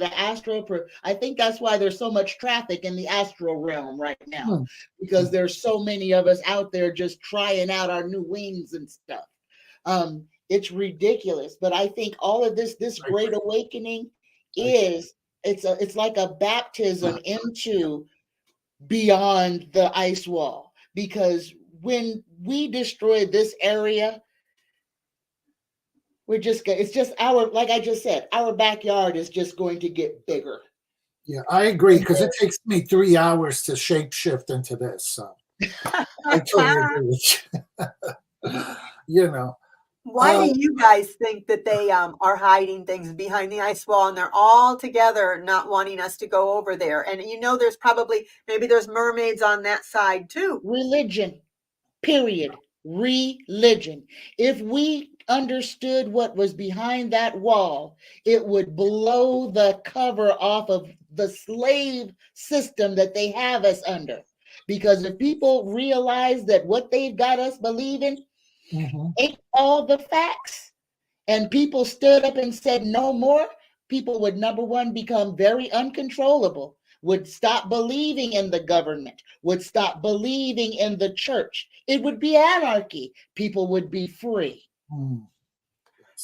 I think that's why there's so much traffic in the astral realm right now, because there's so many of us out there just trying out our new wings and stuff. It's ridiculous, but I think all of this great awakening it's like a baptism into beyond the ice wall, because when we destroy this area, it's just like I just said, our backyard is just going to get bigger. Yeah, I agree, because it takes me 3 hours to shape shift into this. So I totally agree with you. Why do you guys think that they are hiding things behind the ice wall, and they're all together not wanting us to go over there? And there's maybe there's mermaids on that side too. Religion, period. Religion. If we understood what was behind that wall, it would blow the cover off of the slave system that they have us under. Because if people realize that what they've got us believing ain't all the facts, and people stood up and said no more, people would, number one, become very uncontrollable, would stop believing in the government, would stop believing in the church. It would be anarchy. People would be free.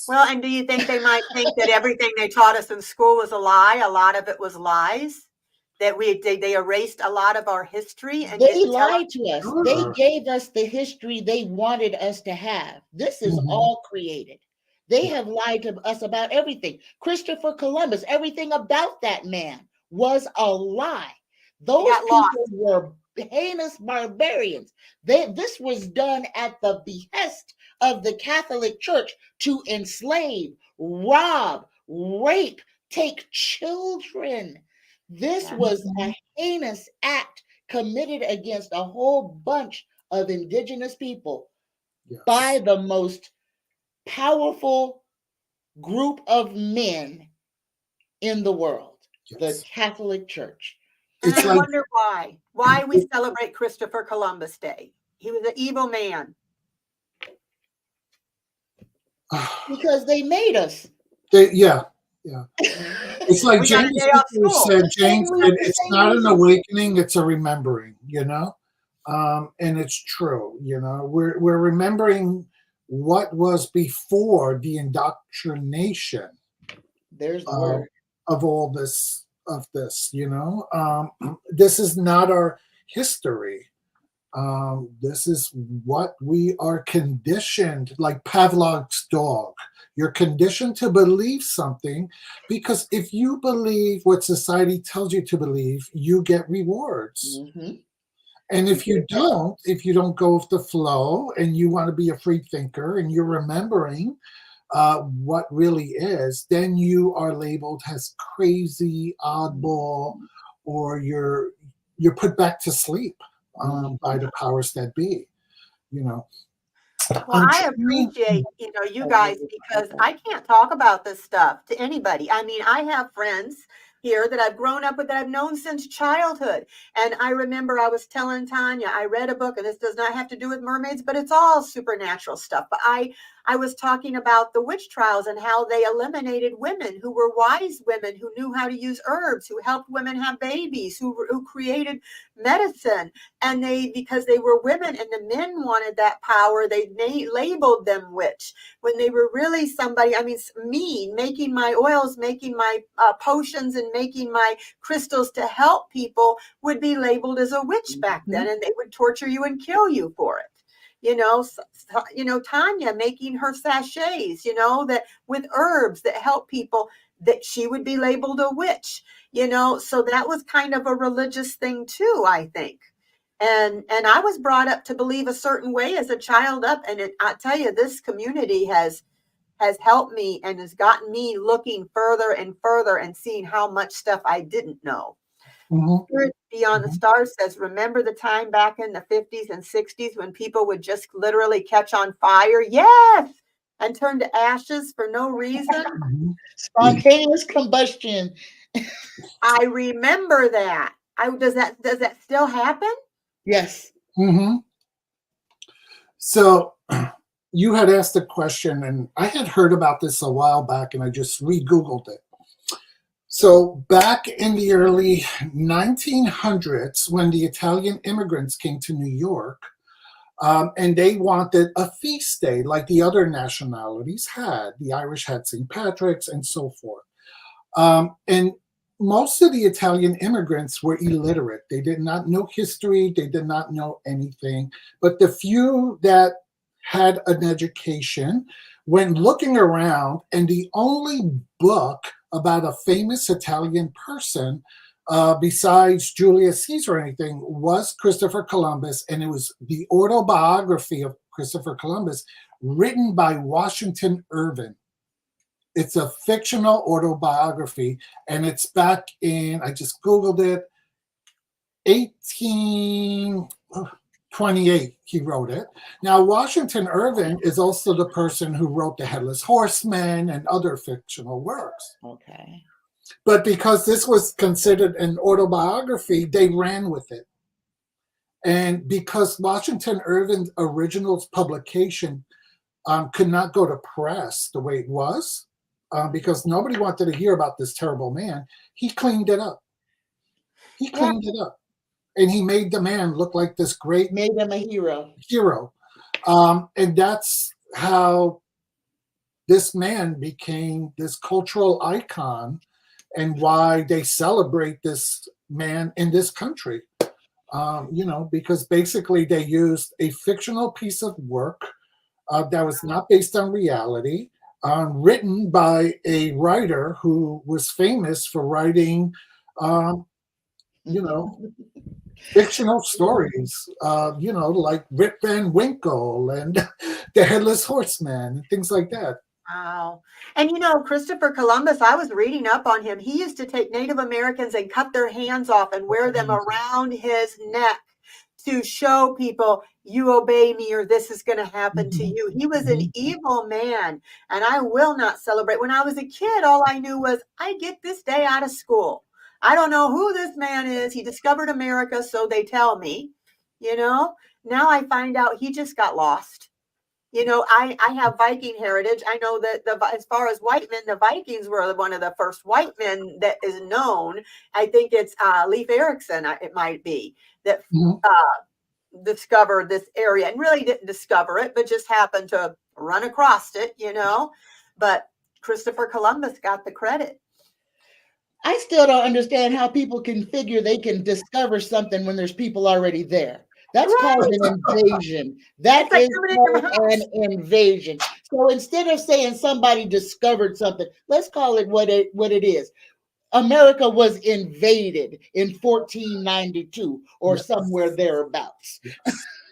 Well, and do you think they might think that everything they taught us in school was a lie? A lot of it was lies? That they erased a lot of our history? And they lied to us. Sure. They gave us the history they wanted us to have. This is all created. They have lied to us about everything. Christopher Columbus, everything about that man was a lie. Those people heinous barbarians. This was done at the behest of the Catholic Church to enslave, rob, rape, take children. This was a heinous act committed against a whole bunch of indigenous people by the most powerful group of men in the world, the Catholic Church. And I wonder why we celebrate Christopher Columbus Day. He was an evil man. Because they made us. Yeah. It's like James said, it's not an awakening, it's a remembering, and it's true, we're remembering what was before the indoctrination of all this, this is not our history. This is what we are conditioned, like Pavlov's dog. You're conditioned to believe something because if you believe what society tells you to believe, you get rewards. Mm-hmm. And if you don't go with the flow and you want to be a free thinker and you're remembering what really is, then you are labeled as crazy, oddball, or you're put back to sleep by the powers that be, Well, I appreciate, you guys, because I can't talk about this stuff to anybody. I mean, I have friends here that I've grown up with, that I've known since childhood. And I remember I was telling Tanya, I read a book, and this does not have to do with mermaids, but it's all supernatural stuff. But I was talking about the witch trials and how they eliminated women who were wise women, who knew how to use herbs, who helped women have babies, who created medicine. And because they were women and the men wanted that power, they labeled them witch when they were really somebody. I mean, me making my oils, making my potions, and making my crystals to help people would be labeled as a witch back then, and they would torture you and kill you for it. Tanya making her sachets, that with herbs that help people, that she would be labeled a witch, so that was kind of a religious thing too, I think. And I was brought up to believe a certain way as a child up. And I tell you, this community has helped me and has gotten me looking further and further and seeing how much stuff I didn't know. Mm-hmm. Beyond the Stars says, remember the time back in the 50s and 60s when people would just literally catch on fire? Yes. And turn to ashes for no reason. Spontaneous combustion. I remember that. Does that still happen? Yes. Mm-hmm. So you had asked a question, and I had heard about this a while back, and I just re-Googled it. So back in the early 1900s, when the Italian immigrants came to New York, and they wanted a feast day like the other nationalities had. The Irish had St. Patrick's and so forth. And most of the Italian immigrants were illiterate. They did not know history. They did not know anything. But the few that had an education went looking around, and the only book about a famous Italian person besides Julius Caesar or anything was Christopher Columbus, and it was the autobiography of Christopher Columbus written by Washington Irving. It's a fictional autobiography, and it's back in, I just Googled it, 1828 he wrote it. Now, Washington Irving is also the person who wrote The Headless Horseman and other fictional works. Okay. But because this was considered an autobiography, they ran with it. And because Washington Irving's original publication could not go to press the way it was, because nobody wanted to hear about this terrible man, he cleaned it up. He cleaned it up. And he made the man look like this great... Made him a hero. And that's how this man became this cultural icon, and why they celebrate this man in this country. Because basically they used a fictional piece of work that was not based on reality, written by a writer who was famous for writing, fictional stories, like Rip Van Winkle and the Headless Horseman and things like that. Wow. And Christopher Columbus, I was reading up on him. He used to take Native Americans and cut their hands off and wear them around his neck to show people, you obey me or this is going to happen to you. He was an evil man, and I will not celebrate. When I was a kid, all I knew was I get this day out of school. I don't know who this man is. He discovered America, so they tell me. Now I find out he just got lost. I have Viking heritage. I know that as far as white men, the Vikings were one of the first white men that is known. I think it's Leif Erikson, it might be, that discovered this area, and really didn't discover it, but just happened to run across it, But Christopher Columbus got the credit. I still don't understand how people can figure they can discover something when there's people already there. That's called an invasion. That is called an invasion. So instead of saying somebody discovered something, let's call it what it is. America was invaded in 1492 or somewhere thereabouts.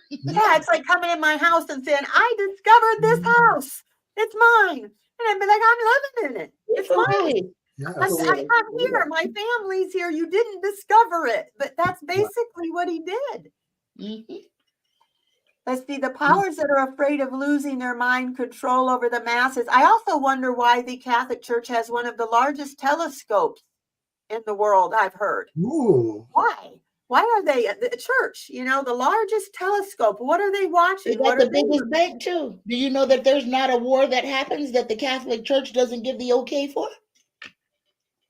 Yeah, it's like coming in my house and saying, I discovered this house. It's mine. And I'd be like, I'm living in it. It's mine. Yes. I'm here. My family's here. You didn't discover it. But that's basically what he did. Mm-hmm. Let's see, the powers that are afraid of losing their mind control over the masses. I also wonder why the Catholic Church has one of the largest telescopes in the world, I've heard. Ooh. Why? Why are they at the church? The largest telescope. What are they watching? They got the biggest bank too. Do you know that there's not a war that happens that the Catholic Church doesn't give the okay for?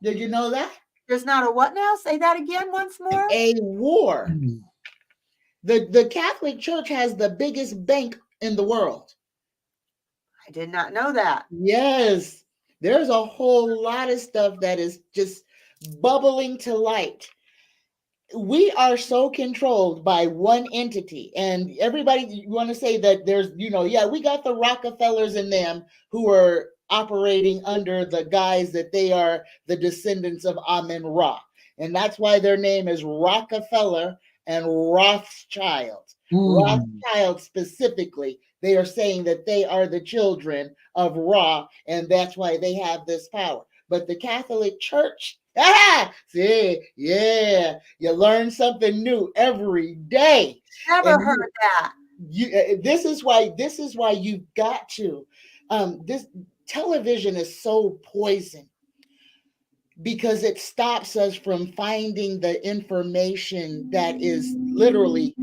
Did you know that? There's not a what now? Say that again once more. A war. The Catholic Church has the biggest bank in the world. I did not know that. Yes. There's a whole lot of stuff that is just bubbling to light. We are so controlled by one entity, and everybody, you want to say that there's, we got the Rockefellers and them who are operating under the guise that they are the descendants of Amen-Ra. And that's why their name is Rockefeller and Rothschild. Rothschild specifically, they are saying that they are the children of Ra, and that's why they have this power. But the Catholic Church, see, yeah, you learn something new every day. Never heard that. This is why you've got to. This television is so poison because it stops us from finding the information that is literally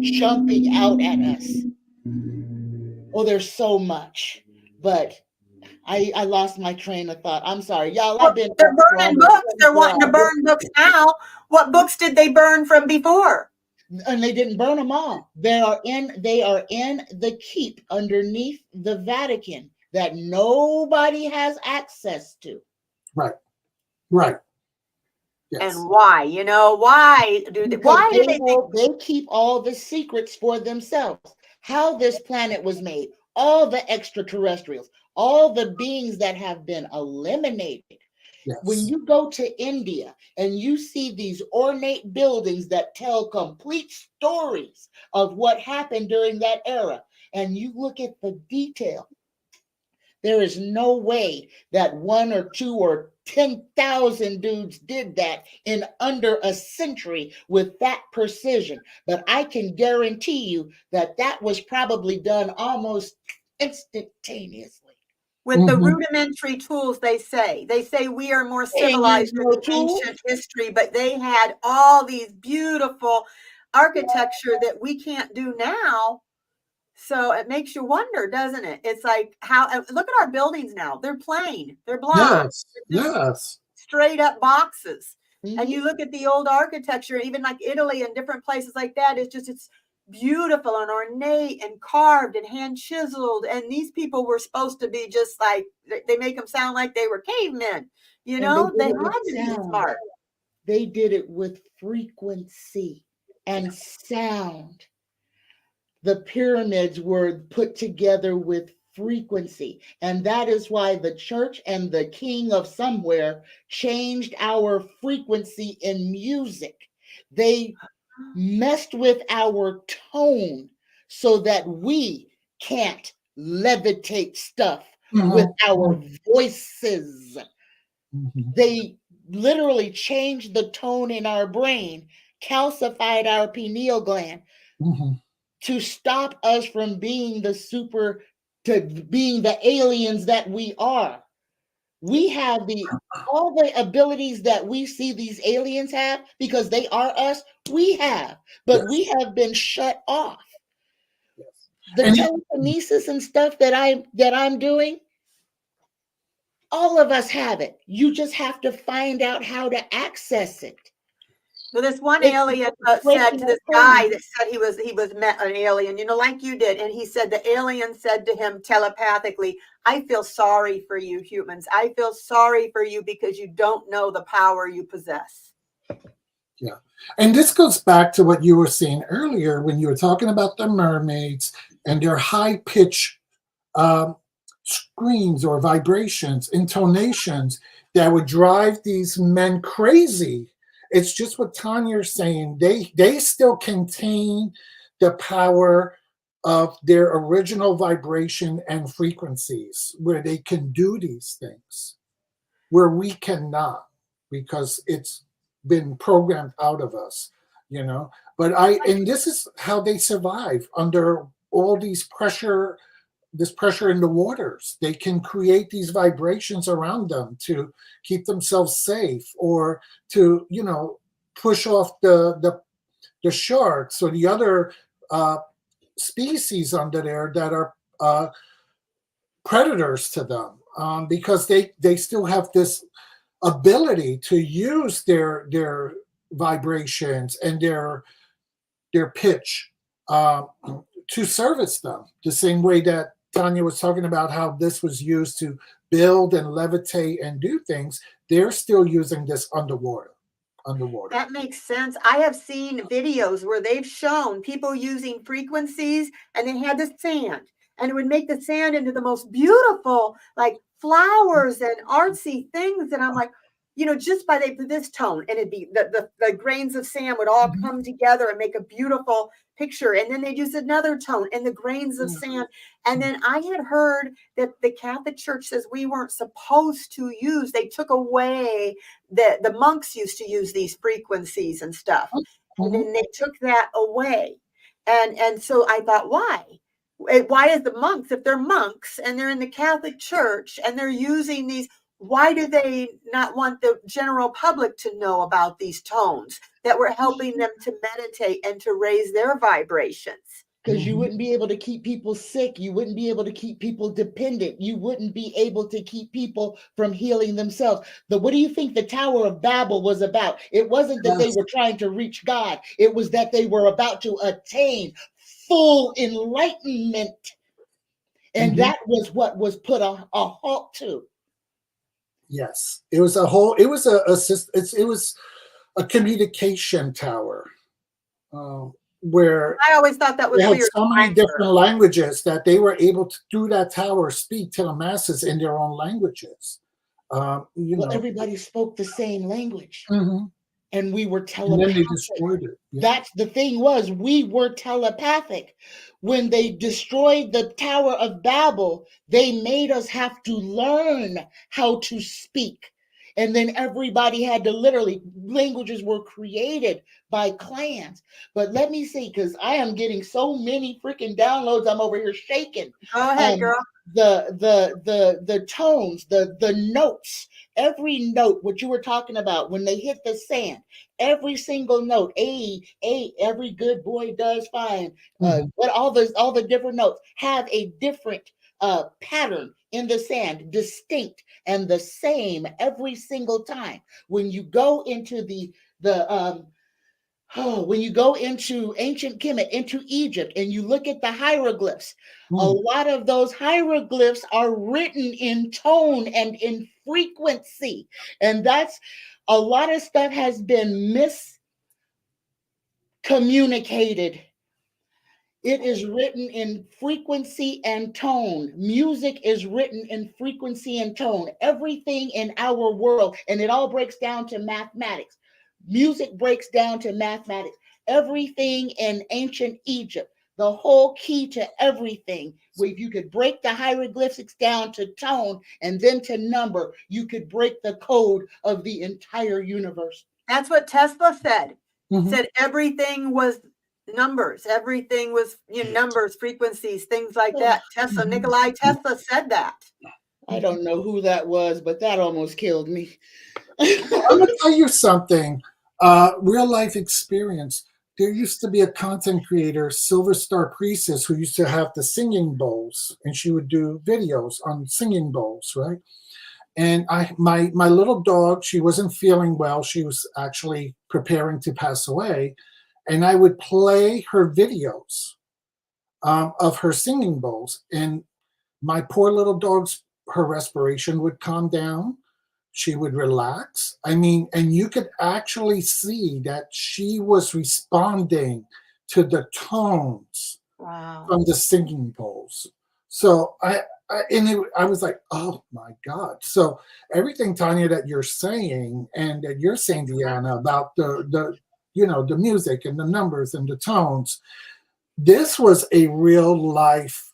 jumping out at us. Oh, there's so much, but I lost my train of thought. I'm sorry, y'all. They're burning books. They're wanting to burn books now. What books did they burn from before? And they didn't burn them all. They are in the keep underneath the Vatican that nobody has access to. Right. Yes. And why? Why do they keep all the secrets for themselves? How this planet was made, all the extraterrestrials, all the beings that have been eliminated. Yes. When you go to India and you see these ornate buildings that tell complete stories of what happened during that era, and you look at the detail, there is no way that 1 or 2 or 10,000 dudes did that in under a century with that precision. But I can guarantee you that that was probably done almost instantaneously. With the rudimentary tools, they say we are more civilized than the ancient history, but they had all these beautiful architecture that we can't do now. So it makes you wonder, doesn't it? It's like look at our buildings now. They're plain. They're block. Yes. Straight up boxes. And you look at the old architecture, even like Italy and different places like that. It's beautiful and ornate and carved and hand chiseled. And these people were supposed to be just like, they make them sound like they were cavemen. They had to be smart. They did it with frequency and sound. The pyramids were put together with frequency. And that is why the church and the king of somewhere changed our frequency in music. They messed with our tone so that we can't levitate stuff with our voices. They literally changed the tone in our brain, calcified our pineal gland to stop us from being being the aliens that we are. We have all the abilities that we see these aliens have because they are us. We have, but we have been shut off. The telekinesis and stuff that I'm doing, all of us have it. You just have to find out how to access it. Well, this one alien said to this guy that said he was met an alien, like you did, and he said the alien said to him telepathically, "I feel sorry for you humans. I feel sorry for you because you don't know the power you possess." Yeah. And this goes back to what you were saying earlier when you were talking about the mermaids and their high pitch screams or vibrations, intonations that would drive these men crazy. It's just what Tanya's saying. They still contain the power of their original vibration and frequencies where they can do these things, where we cannot because it's been programmed out of us, But and this is how they survive under all this pressure in the waters. They can create these vibrations around them to keep themselves safe or to, push off the sharks or the other species under there that are predators to them, because they still have this ability to use their vibrations and their pitch to service them, the same way that Tanya was talking about how this was used to build and levitate and do things. They're still using this underwater. That makes sense. I have seen videos where they've shown people using frequencies and they had the sand and it would make the sand into the most beautiful, like flowers and artsy things. And I'm like, just by this tone, and it'd be the grains of sand would all come together and make a beautiful picture. And then they'd use another tone and the grains of sand. And then I had heard that the Catholic Church says we weren't supposed to use, they took away the monks used to use these frequencies and stuff. And then they took that away. And so I thought, why? Why is the monks, if they're monks and they're in the Catholic Church and they're using these, why do they not want the general public to know about these tones that were helping them to meditate and to raise their vibrations? Because you wouldn't be able to keep people sick. You wouldn't be able to keep people dependent. You wouldn't be able to keep people from healing themselves. What do you think the Tower of Babel was about? It wasn't that they were trying to reach God. It was that they were about to attain full enlightenment. And that was what was put a halt to. Yes, it was a communication tower where I always thought that was they had weird. so many different languages that they were able to, through that tower, speak to the masses in their own languages. Everybody spoke the same language. And we were telepathic. And then they destroyed it. Yeah. That's the thing was we were telepathic. When they destroyed the Tower of Babel, they made us have to learn how to speak. And then everybody had to languages were created by clans. But let me see, because I am getting so many freaking downloads. I'm over here shaking. Go ahead, girl. The tones, the notes, every note, what you were talking about when they hit the sand, every single note, every good boy does fine. But all the different notes have a different pattern in the sand, distinct and the same every single time. When you go into when you go into ancient Kemet, into Egypt, and you look at the hieroglyphs, a lot of those hieroglyphs are written in tone and in frequency. And that's a lot of stuff has been miscommunicated. It is written in frequency and tone. Music is written in frequency and tone. Everything in our world, and it all breaks down to mathematics. Music breaks down to mathematics. everything in ancient Egypt. The whole key to everything, where if you could break the hieroglyphics down to tone and then to number, you could break the code of the entire universe. That's what Tesla said. Mhm. Said everything was numbers. Everything was numbers, frequencies, things like that. Tesla, Nikolai Tesla said that. I don't know who that was, but that almost killed me. I'm gonna tell you something. Real life experience. There used to be a content creator, Silver Star Priestess, who used to have the singing bowls, and she would do videos on singing bowls, right? And my little dog, she wasn't feeling well. She was actually preparing to pass away, and I would play her videos of her singing bowls, and my poor little dog's her respiration would calm down. She would relax. I mean, and you could actually see that she was responding to the tones Wow. from the singing bowls. So I was like, oh my God. So everything, Tanya, that you're saying and that you're saying, Deanna, about the the music and the numbers and the tones, this was a real life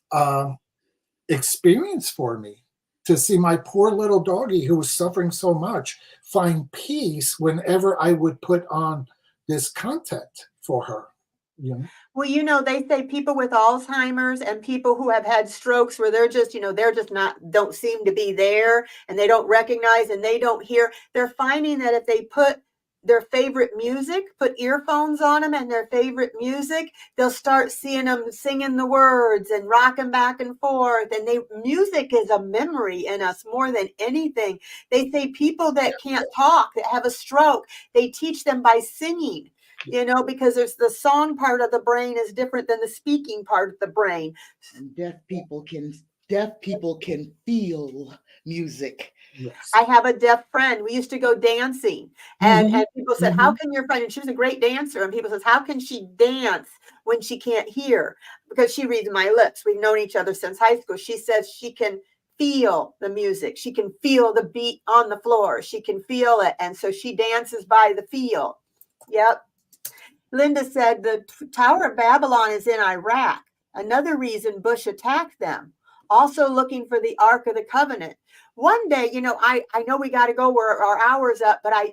experience for me, to see my poor little doggie who was suffering so much find peace whenever I would put on this content for her. Well, they say people with Alzheimer's and people who have had strokes where they're just don't seem to be there, and they don't recognize and they don't hear. They're finding that if they put their favorite music, put earphones on them and their favorite music, they'll start seeing them singing the words and rocking back and forth. And music is a memory in us more than anything. They say people that can't talk, that have a stroke, they teach them by singing. Because there's the song part of the brain is different than the speaking part of the brain. And deaf people can feel music. Yes. I have a deaf friend. We used to go dancing, and people said, how can your friend, and she was a great dancer, and people said, how can she dance when she can't hear? Because she reads my lips. We've known each other since high school. She says she can feel the music. She can feel the beat on the floor. She can feel it. And so she dances by the feel. Yep. Linda said the Tower of Babylon is in Iraq. Another reason Bush attacked them. Also looking for the Ark of the Covenant. One day, I know we got to go where our hour's up, but I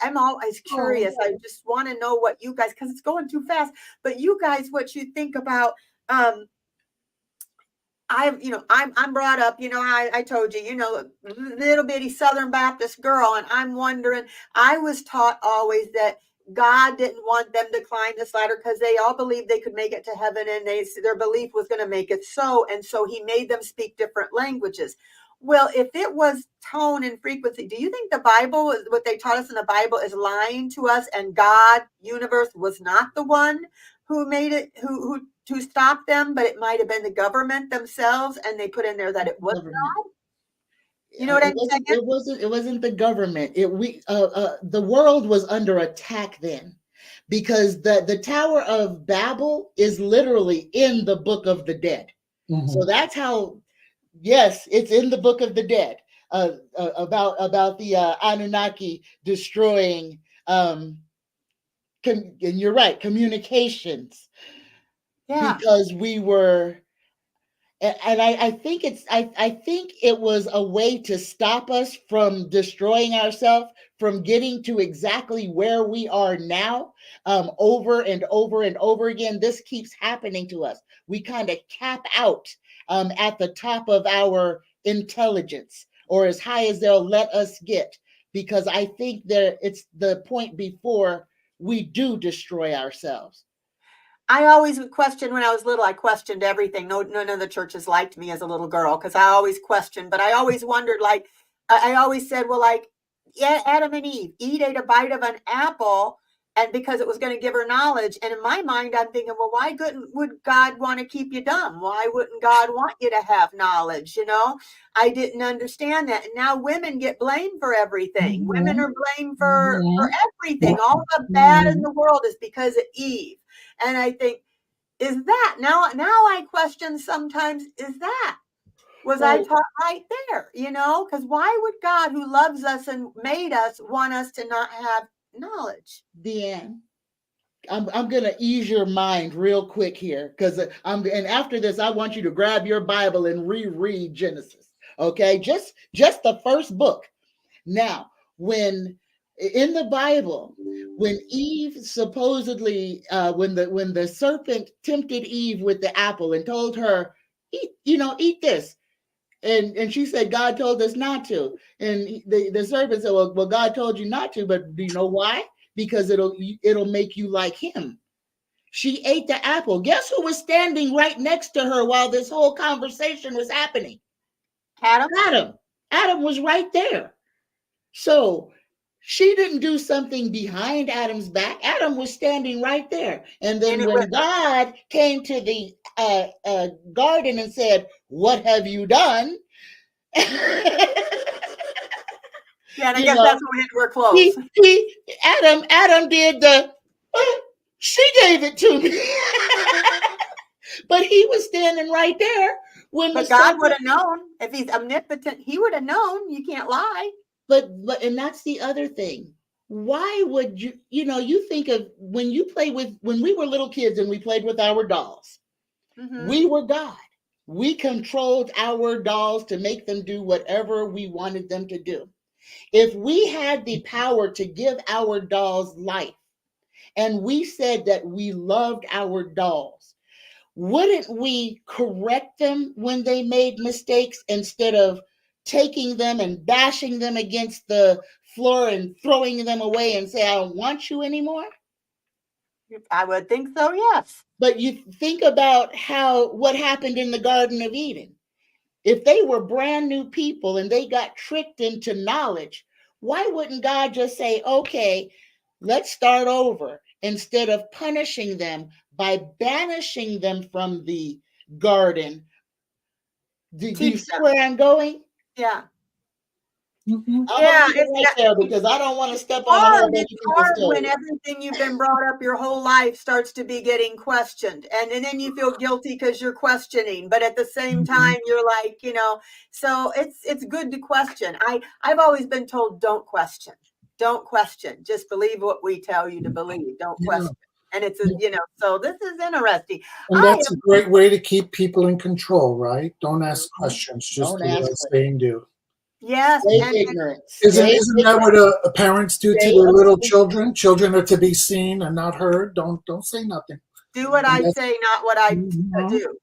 am always curious. I just want to know what you guys, because it's going too fast, but you guys, what you think about, I'm brought up, I told you, little bitty Southern Baptist girl, and I'm wondering, I was taught always that God didn't want them to climb this ladder because they all believed they could make it to heaven, and their belief was going to make it so. And so he made them speak different languages. Well, if it was tone and frequency, do you think the Bible, what they taught us in the Bible, is lying to us, and God, universe, was not the one who made it, who to stop them, but it might have been the government themselves, and they put in there that it was God? You know what I'm saying? It wasn't the government. The world was under attack then, because the Tower of Babel is literally in the Book of the Dead. So that's how. Yes, it's in the Book of the Dead about the Anunnaki destroying. And you're right, communications. Yeah. Because we were. And I think it was a way to stop us from destroying ourselves, from getting to exactly where we are now, over and over and over again. This keeps happening to us. We kind of cap out at the top of our intelligence, or as high as they'll let us get, because I think it's the point before we do destroy ourselves. I always questioned when I was little. I questioned everything. None of the churches liked me as a little girl because I always questioned. But I always wondered, like, I always said, well, like, yeah, Adam and Eve ate a bite of an apple, and because it was going to give her knowledge. And in my mind, I'm thinking, well, why would God want to keep you dumb? Why wouldn't God want you to have knowledge? I didn't understand that. And now women get blamed for everything. Women are blamed for everything. All the bad in the world is because of Eve. And I think, is that now I question sometimes, was I taught right there? Because why would God, who loves us and made us, want us to not have knowledge? Deann, I'm gonna ease your mind real quick here, because and after this, I want you to grab your Bible and reread Genesis. Okay, just the first book. Now, when in the Bible, when Eve supposedly, when the serpent tempted Eve with the apple and told her, eat this, and she said, God told us not to, and the serpent said, well, God told you not to, but do you know why? Because it'll make you like him. She ate the apple. Guess who was standing right next to her while this whole conversation was happening? Adam. Adam was right there. So she didn't do something behind Adam's back. Adam was standing right there. And then when God came to the garden and said, "What have you done?" Yeah, and I guess that's when we had to wear clothes. Adam did she gave it to me. But he was standing right there when But God would have known. If he's omnipotent, he would have known. You can't lie. But and that's the other thing. Why would you think of when we were little kids and we played with our dolls? Mm-hmm. We were God. We controlled our dolls to make them do whatever we wanted them to do. If we had the power to give our dolls life, and we said that we loved our dolls, wouldn't we correct them when they made mistakes instead of taking them and bashing them against the floor and throwing them away and say, I don't want you anymore? I would think so, yes. But you think about what happened in the Garden of Eden. If they were brand new people and they got tricked into knowledge, why wouldn't God just say, okay, let's start over, instead of punishing them by banishing them from the garden? Do you see where I'm going? Yeah. Mm-hmm. Right there, because I don't want to step on a whole bunch of people's toes. When everything you've been brought up your whole life starts to be getting questioned, and then you feel guilty because you're questioning, but at the same time you're like, so it's good to question. I've always been told, don't question, just believe what we tell you to believe, don't question. And it's so this is interesting. And that's a great way to keep people in control, right? Don't ask questions, just do what I say and do. Yes, and ignorance. Isn't that what parents do to their little children? Children are to be seen and not heard. Don't say nothing. Do what I say, not what I do.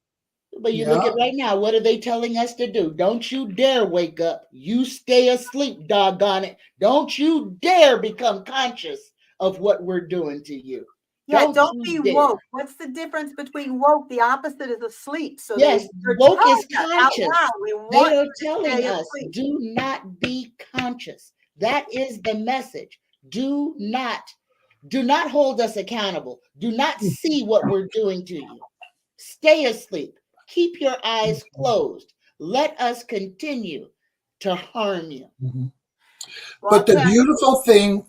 But you look at right now, what are they telling us to do? Don't you dare wake up. You stay asleep, doggone it. Don't you dare become conscious of what we're doing to you. Yeah, don't be woke. What's the difference between woke? The opposite is asleep. So yes, woke is conscious. They are telling us, do not be conscious. That is the message. Do not hold us accountable. Do not see what we're doing to you. Stay asleep. Keep your eyes closed. Let us continue to harm you. Mm-hmm. But the beautiful thing,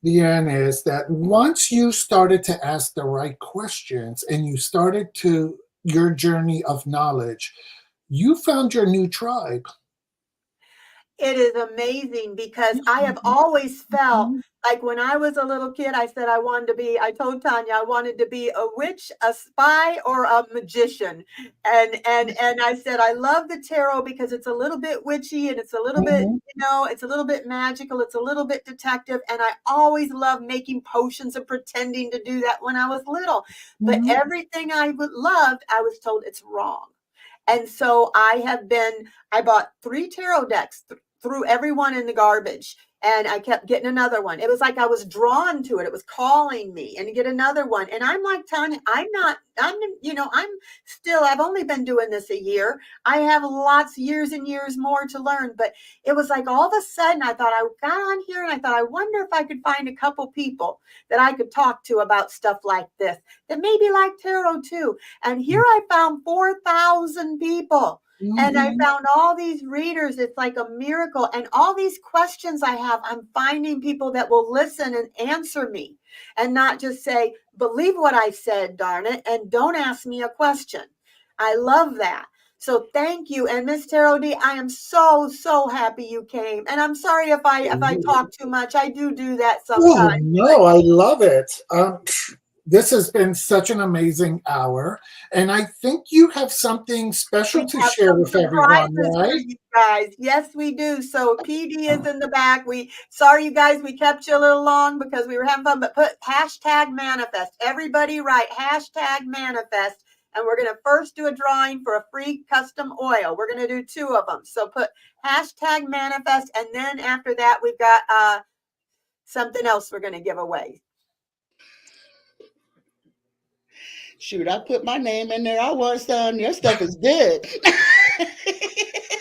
Deann, is that once you started to ask the right questions and you started your journey of knowledge, you found your new tribe. It is amazing because I have always felt like when I was a little kid, I said I told Tanya I wanted to be a witch, a spy, or a magician. And I said, I love the tarot because it's a little bit witchy and it's a little bit, it's a little bit magical. It's a little bit detective. And I always loved making potions and pretending to do that when I was little. But everything I loved, I was told it's wrong. And so I bought 3 tarot decks, threw every one in the garbage, and I kept getting another one. It was like I was drawn to it. It was calling me and to get another one. And I'm like, Tanya, I've only been doing this a year. I have years and years more to learn. But it was like all of a sudden I thought I got on here and I thought, I wonder if I could find a couple people that I could talk to about stuff like this that maybe like tarot too. And here I found 4,000 people. And I found all these readers. It's like a miracle. And all these questions I have, I'm finding people that will listen and answer me and not just say, believe what I said, darn it, and don't ask me a question. I love that. So thank you. And Miss Tarot D, I am so, so happy you came. And I'm sorry if I talk too much. I do that sometimes. Oh, no, I love it. This has been such an amazing hour, and I think you have something special to share with everyone, right? For you guys. Yes, we do. So PD is in the back. Sorry, you guys, we kept you a little long because we were having fun, but put hashtag manifest. Everybody write hashtag manifest. And we're going to first do a drawing for a free custom oil. We're going to do 2 of them. So put hashtag manifest. And then after that, we've got something else we're going to give away. Shoot, I put my name in there. I was done. Your stuff is good.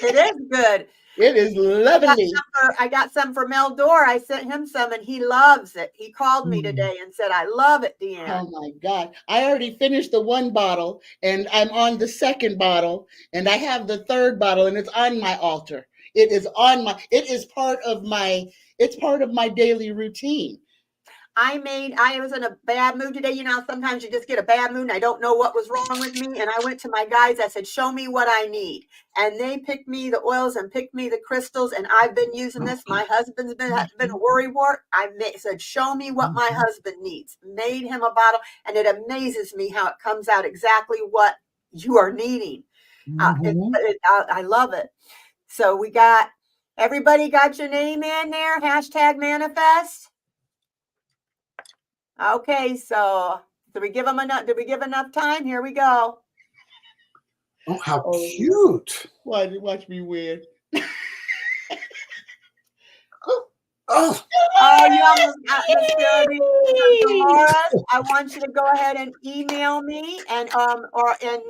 It is good. It is lovely. I got some for Meldor. I sent him some and he loves it. He called me today and said, I love it, Deann. Oh my God. I already finished the 1 bottle and I'm on the 2nd bottle and I have the 3rd bottle and it's on my altar. It is part of my daily routine. I was in a bad mood today. You know, sometimes you just get a bad mood and I don't know what was wrong with me. And I went to my guys. I said, show me what I need. And they picked me the oils and picked me the crystals. And I've been using this. My husband's been a worrywart. Said, show me what my husband needs. Made him a bottle. And it amazes me how it comes out exactly what you are needing. I love it. So everybody got your name in there. Hashtag manifest. Okay, so did we give enough time? Here we go. Oh, how cute. Watch me win. Oh, you almost got the Dolores, I want you to go ahead and email me and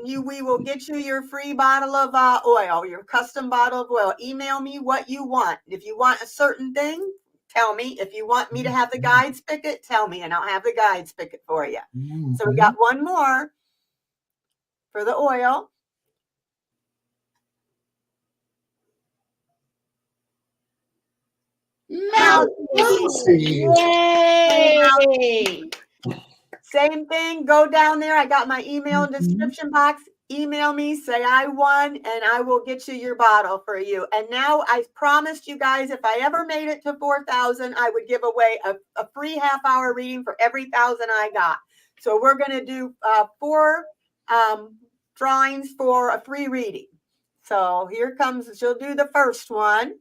we will get you your free bottle of oil, your custom bottle of oil. Email me what you want. If you want a certain thing, tell me. If you want me to have the guides pick it, tell me, and I'll have the guides pick it for you. So we got one more for the oil. Yay! Same thing. Go down there. I got my email description box. Email me, say I won, and I will get you your bottle for you. And now I promised you guys, if I ever made it to 4,000, I would give away a free half-hour reading for every 1,000 I got. So we're going to do 4 drawings for a free reading. So here comes, she'll do the first one.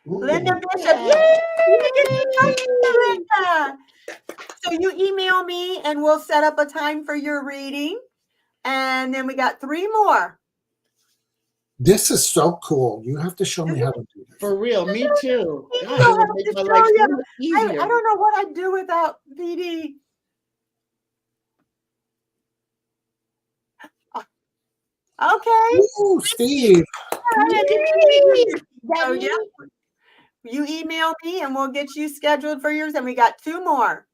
Linda Bishop. Yay! Linda. So you email me and we'll set up a time for your reading. And then we got 3 more. This is so cool. You have to show me how to do this. For real, me too. God, I it would make my life so much easier. don't know what I'd do without PD. Okay. Ooh, Steve. So, yeah. You email me and we'll get you scheduled for yours. And we got 2 more.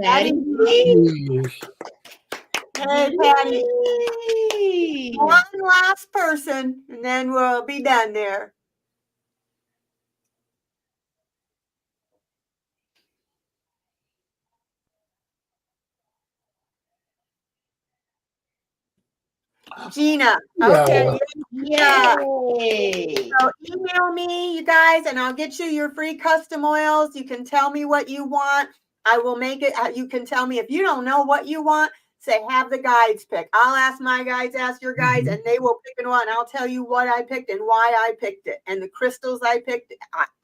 Patty. Hey, Patty. One last person, and then we'll be done there. Gina. Okay. Yeah. So email me, you guys, and I'll get you your free custom oils. You can tell me what you want. I will make it. You can tell me if you don't know what you want. Say, have the guides pick. I'll ask my guides, ask your guides, and they will pick one. I'll tell you what I picked and why I picked it. And the crystals I picked,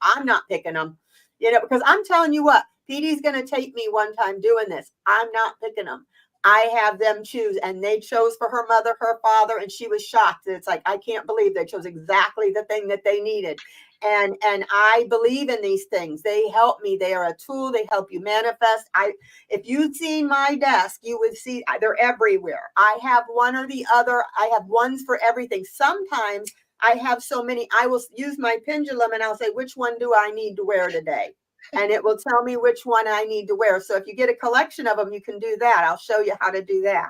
I'm not picking them, because I'm telling you what, PD's going to take me one time doing this. I'm not picking them. I have them choose, and they chose for her mother, her father, and she was shocked. It's like, I can't believe they chose exactly the thing that they needed. And I believe in these things. They help me. They are a tool. They help you manifest. If you'd seen my desk, you would see they're everywhere. I have one or the other. I have ones for everything. Sometimes I have so many, I will use my pendulum and I'll say, which one do I need to wear today? And it will tell me which one I need to wear. So if you get a collection of them, you can do that. I'll show you how to do that.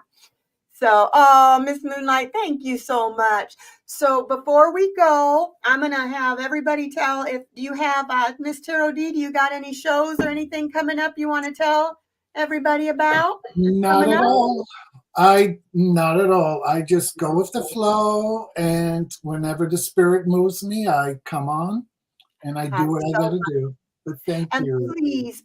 So, oh, Miss Moonlight, thank you so much. So before we go, I'm gonna have everybody tell if you have Miss Taro D, do you got any shows or anything coming up you want to tell everybody about? Not at all. Not at all. I just go with the flow, and whenever the spirit moves me, I come on and I do what I gotta do. But thank And you.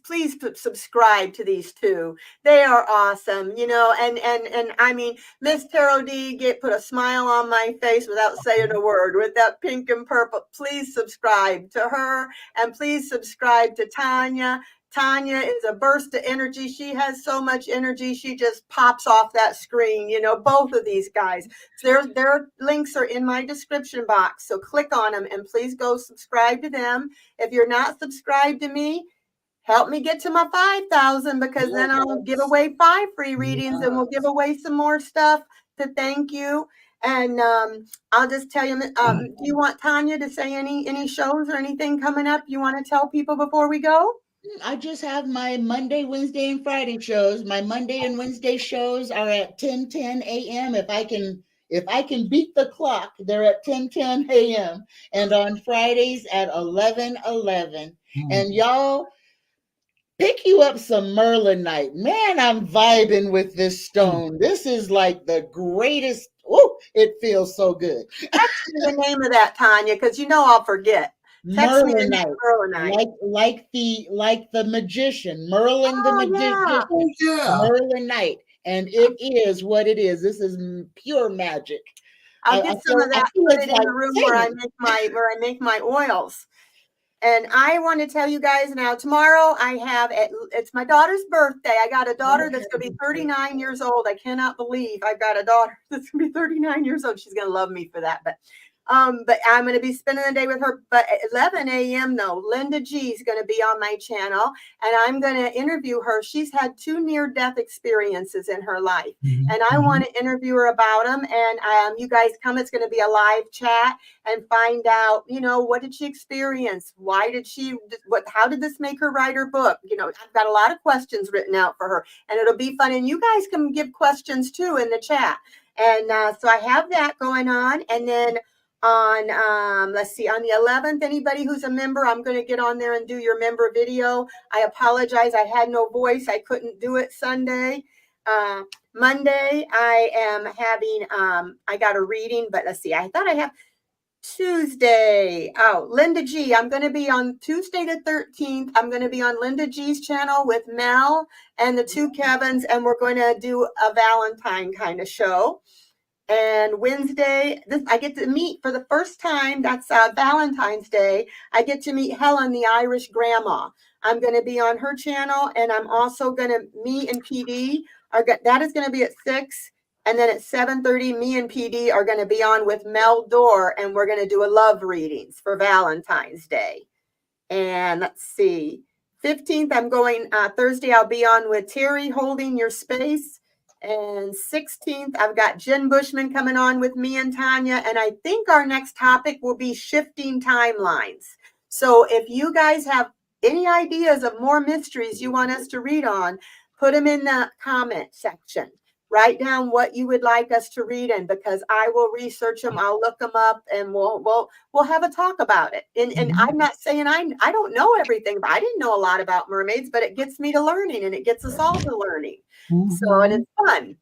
please subscribe to these two. They are awesome, you know. And I mean, Miss Taro D put a smile on my face without saying a word with that pink and purple. Please subscribe to her, and please subscribe to Tanya. Tanya is a burst of energy. She has so much energy. She just pops off that screen. You know, both of these guys. Their links are in my description box. So click on them and please go subscribe to them. If you're not subscribed to me, help me get to my 5,000 because then I'll give away 5 free readings and we'll give away some more stuff to thank you. And I'll just tell you, do you want Tanya to say any shows or anything coming up you want to tell people before we go? I just have my Monday, Wednesday, and Friday shows. My Monday and Wednesday shows are at 10:10 a.m. If I can beat the clock, they're at 10:10 a.m. And on Fridays at 11:11. And y'all pick you up some Merlinite. Man, I'm vibing with this stone. This is like the greatest. Oh, it feels so good. Text me the name of that, Tanya, because you know I'll forget. Text me the name Merlinite. Merlinite. Like the magician, Merlin the magician. Oh, yeah. Merlinite. And it is what it is. This is pure magic. I'll get some of that, put it in the room where I make my oils. And I want to tell you guys now, tomorrow it's my daughter's birthday. I got a daughter that's going to be 39 years old. I cannot believe I've got a daughter that's going to be 39 years old. She's going to love me for that. But I'm going to be spending the day with her. But at 11 a.m. though, Linda G is going to be on my channel and I'm going to interview her. She's had 2 near-death experiences in her life. And I want to interview her about them. And you guys come, it's going to be a live chat and find out, you know, what did she experience? Why did how did this make her write her book? You know, I've got a lot of questions written out for her and it'll be fun. And you guys can give questions too in the chat. And so I have that going on. And then on let's see, on the 11th, anybody who's a member, I'm going to get on there and do your member video. I apologize, I had no voice, I couldn't do it Sunday. Monday I am having I got a reading, but let's see, I thought I have Tuesday. Oh, Linda G, I'm going to be on Tuesday the 13th. I'm going to be on Linda G's channel with Mel and the 2 Kevins, and we're going to do a Valentine kind of show. And Wednesday, I get to meet for the first time. That's Valentine's Day. I get to meet Helen, the Irish grandma. I'm going to be on her channel, and I'm also going to, me and PD, that is going to be at 6. And then at 7:30, me and PD are going to be on with Mel Dorr, and we're going to do a love readings for Valentine's Day. And let's see, 15th, I'm going, Thursday, I'll be on with Terry, Holding Your Space. And 16th, I've got Jen Bushman coming on with me and Tanya. And I think our next topic will be shifting timelines. So if you guys have any ideas of more mysteries you want us to read on, put them in the comment section. Write down what you would like us to read in, because I will research them. I'll look them up and we'll have a talk about it. And I'm not saying I don't know everything, but I didn't know a lot about mermaids, but it gets me to learning and it gets us all to learning. So, and it's fun.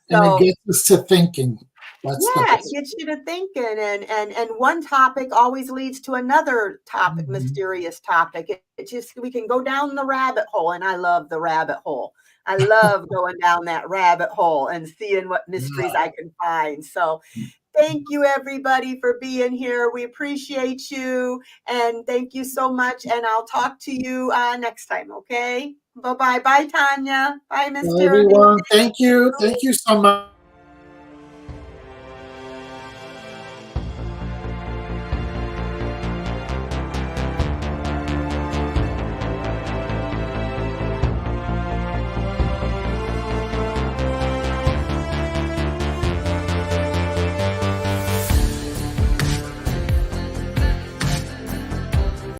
And it gets us to thinking. It gets you to thinking, and one topic always leads to another topic, mysterious topic. It just, we can go down the rabbit hole, and I love the rabbit hole. I love going down that rabbit hole and seeing what mysteries I can find. So thank you, everybody, for being here. We appreciate you, and thank you so much, and I'll talk to you next time, okay? Bye-bye. Bye, Tanya. Bye, Mr. Everyone. Thank you. Thank you so much.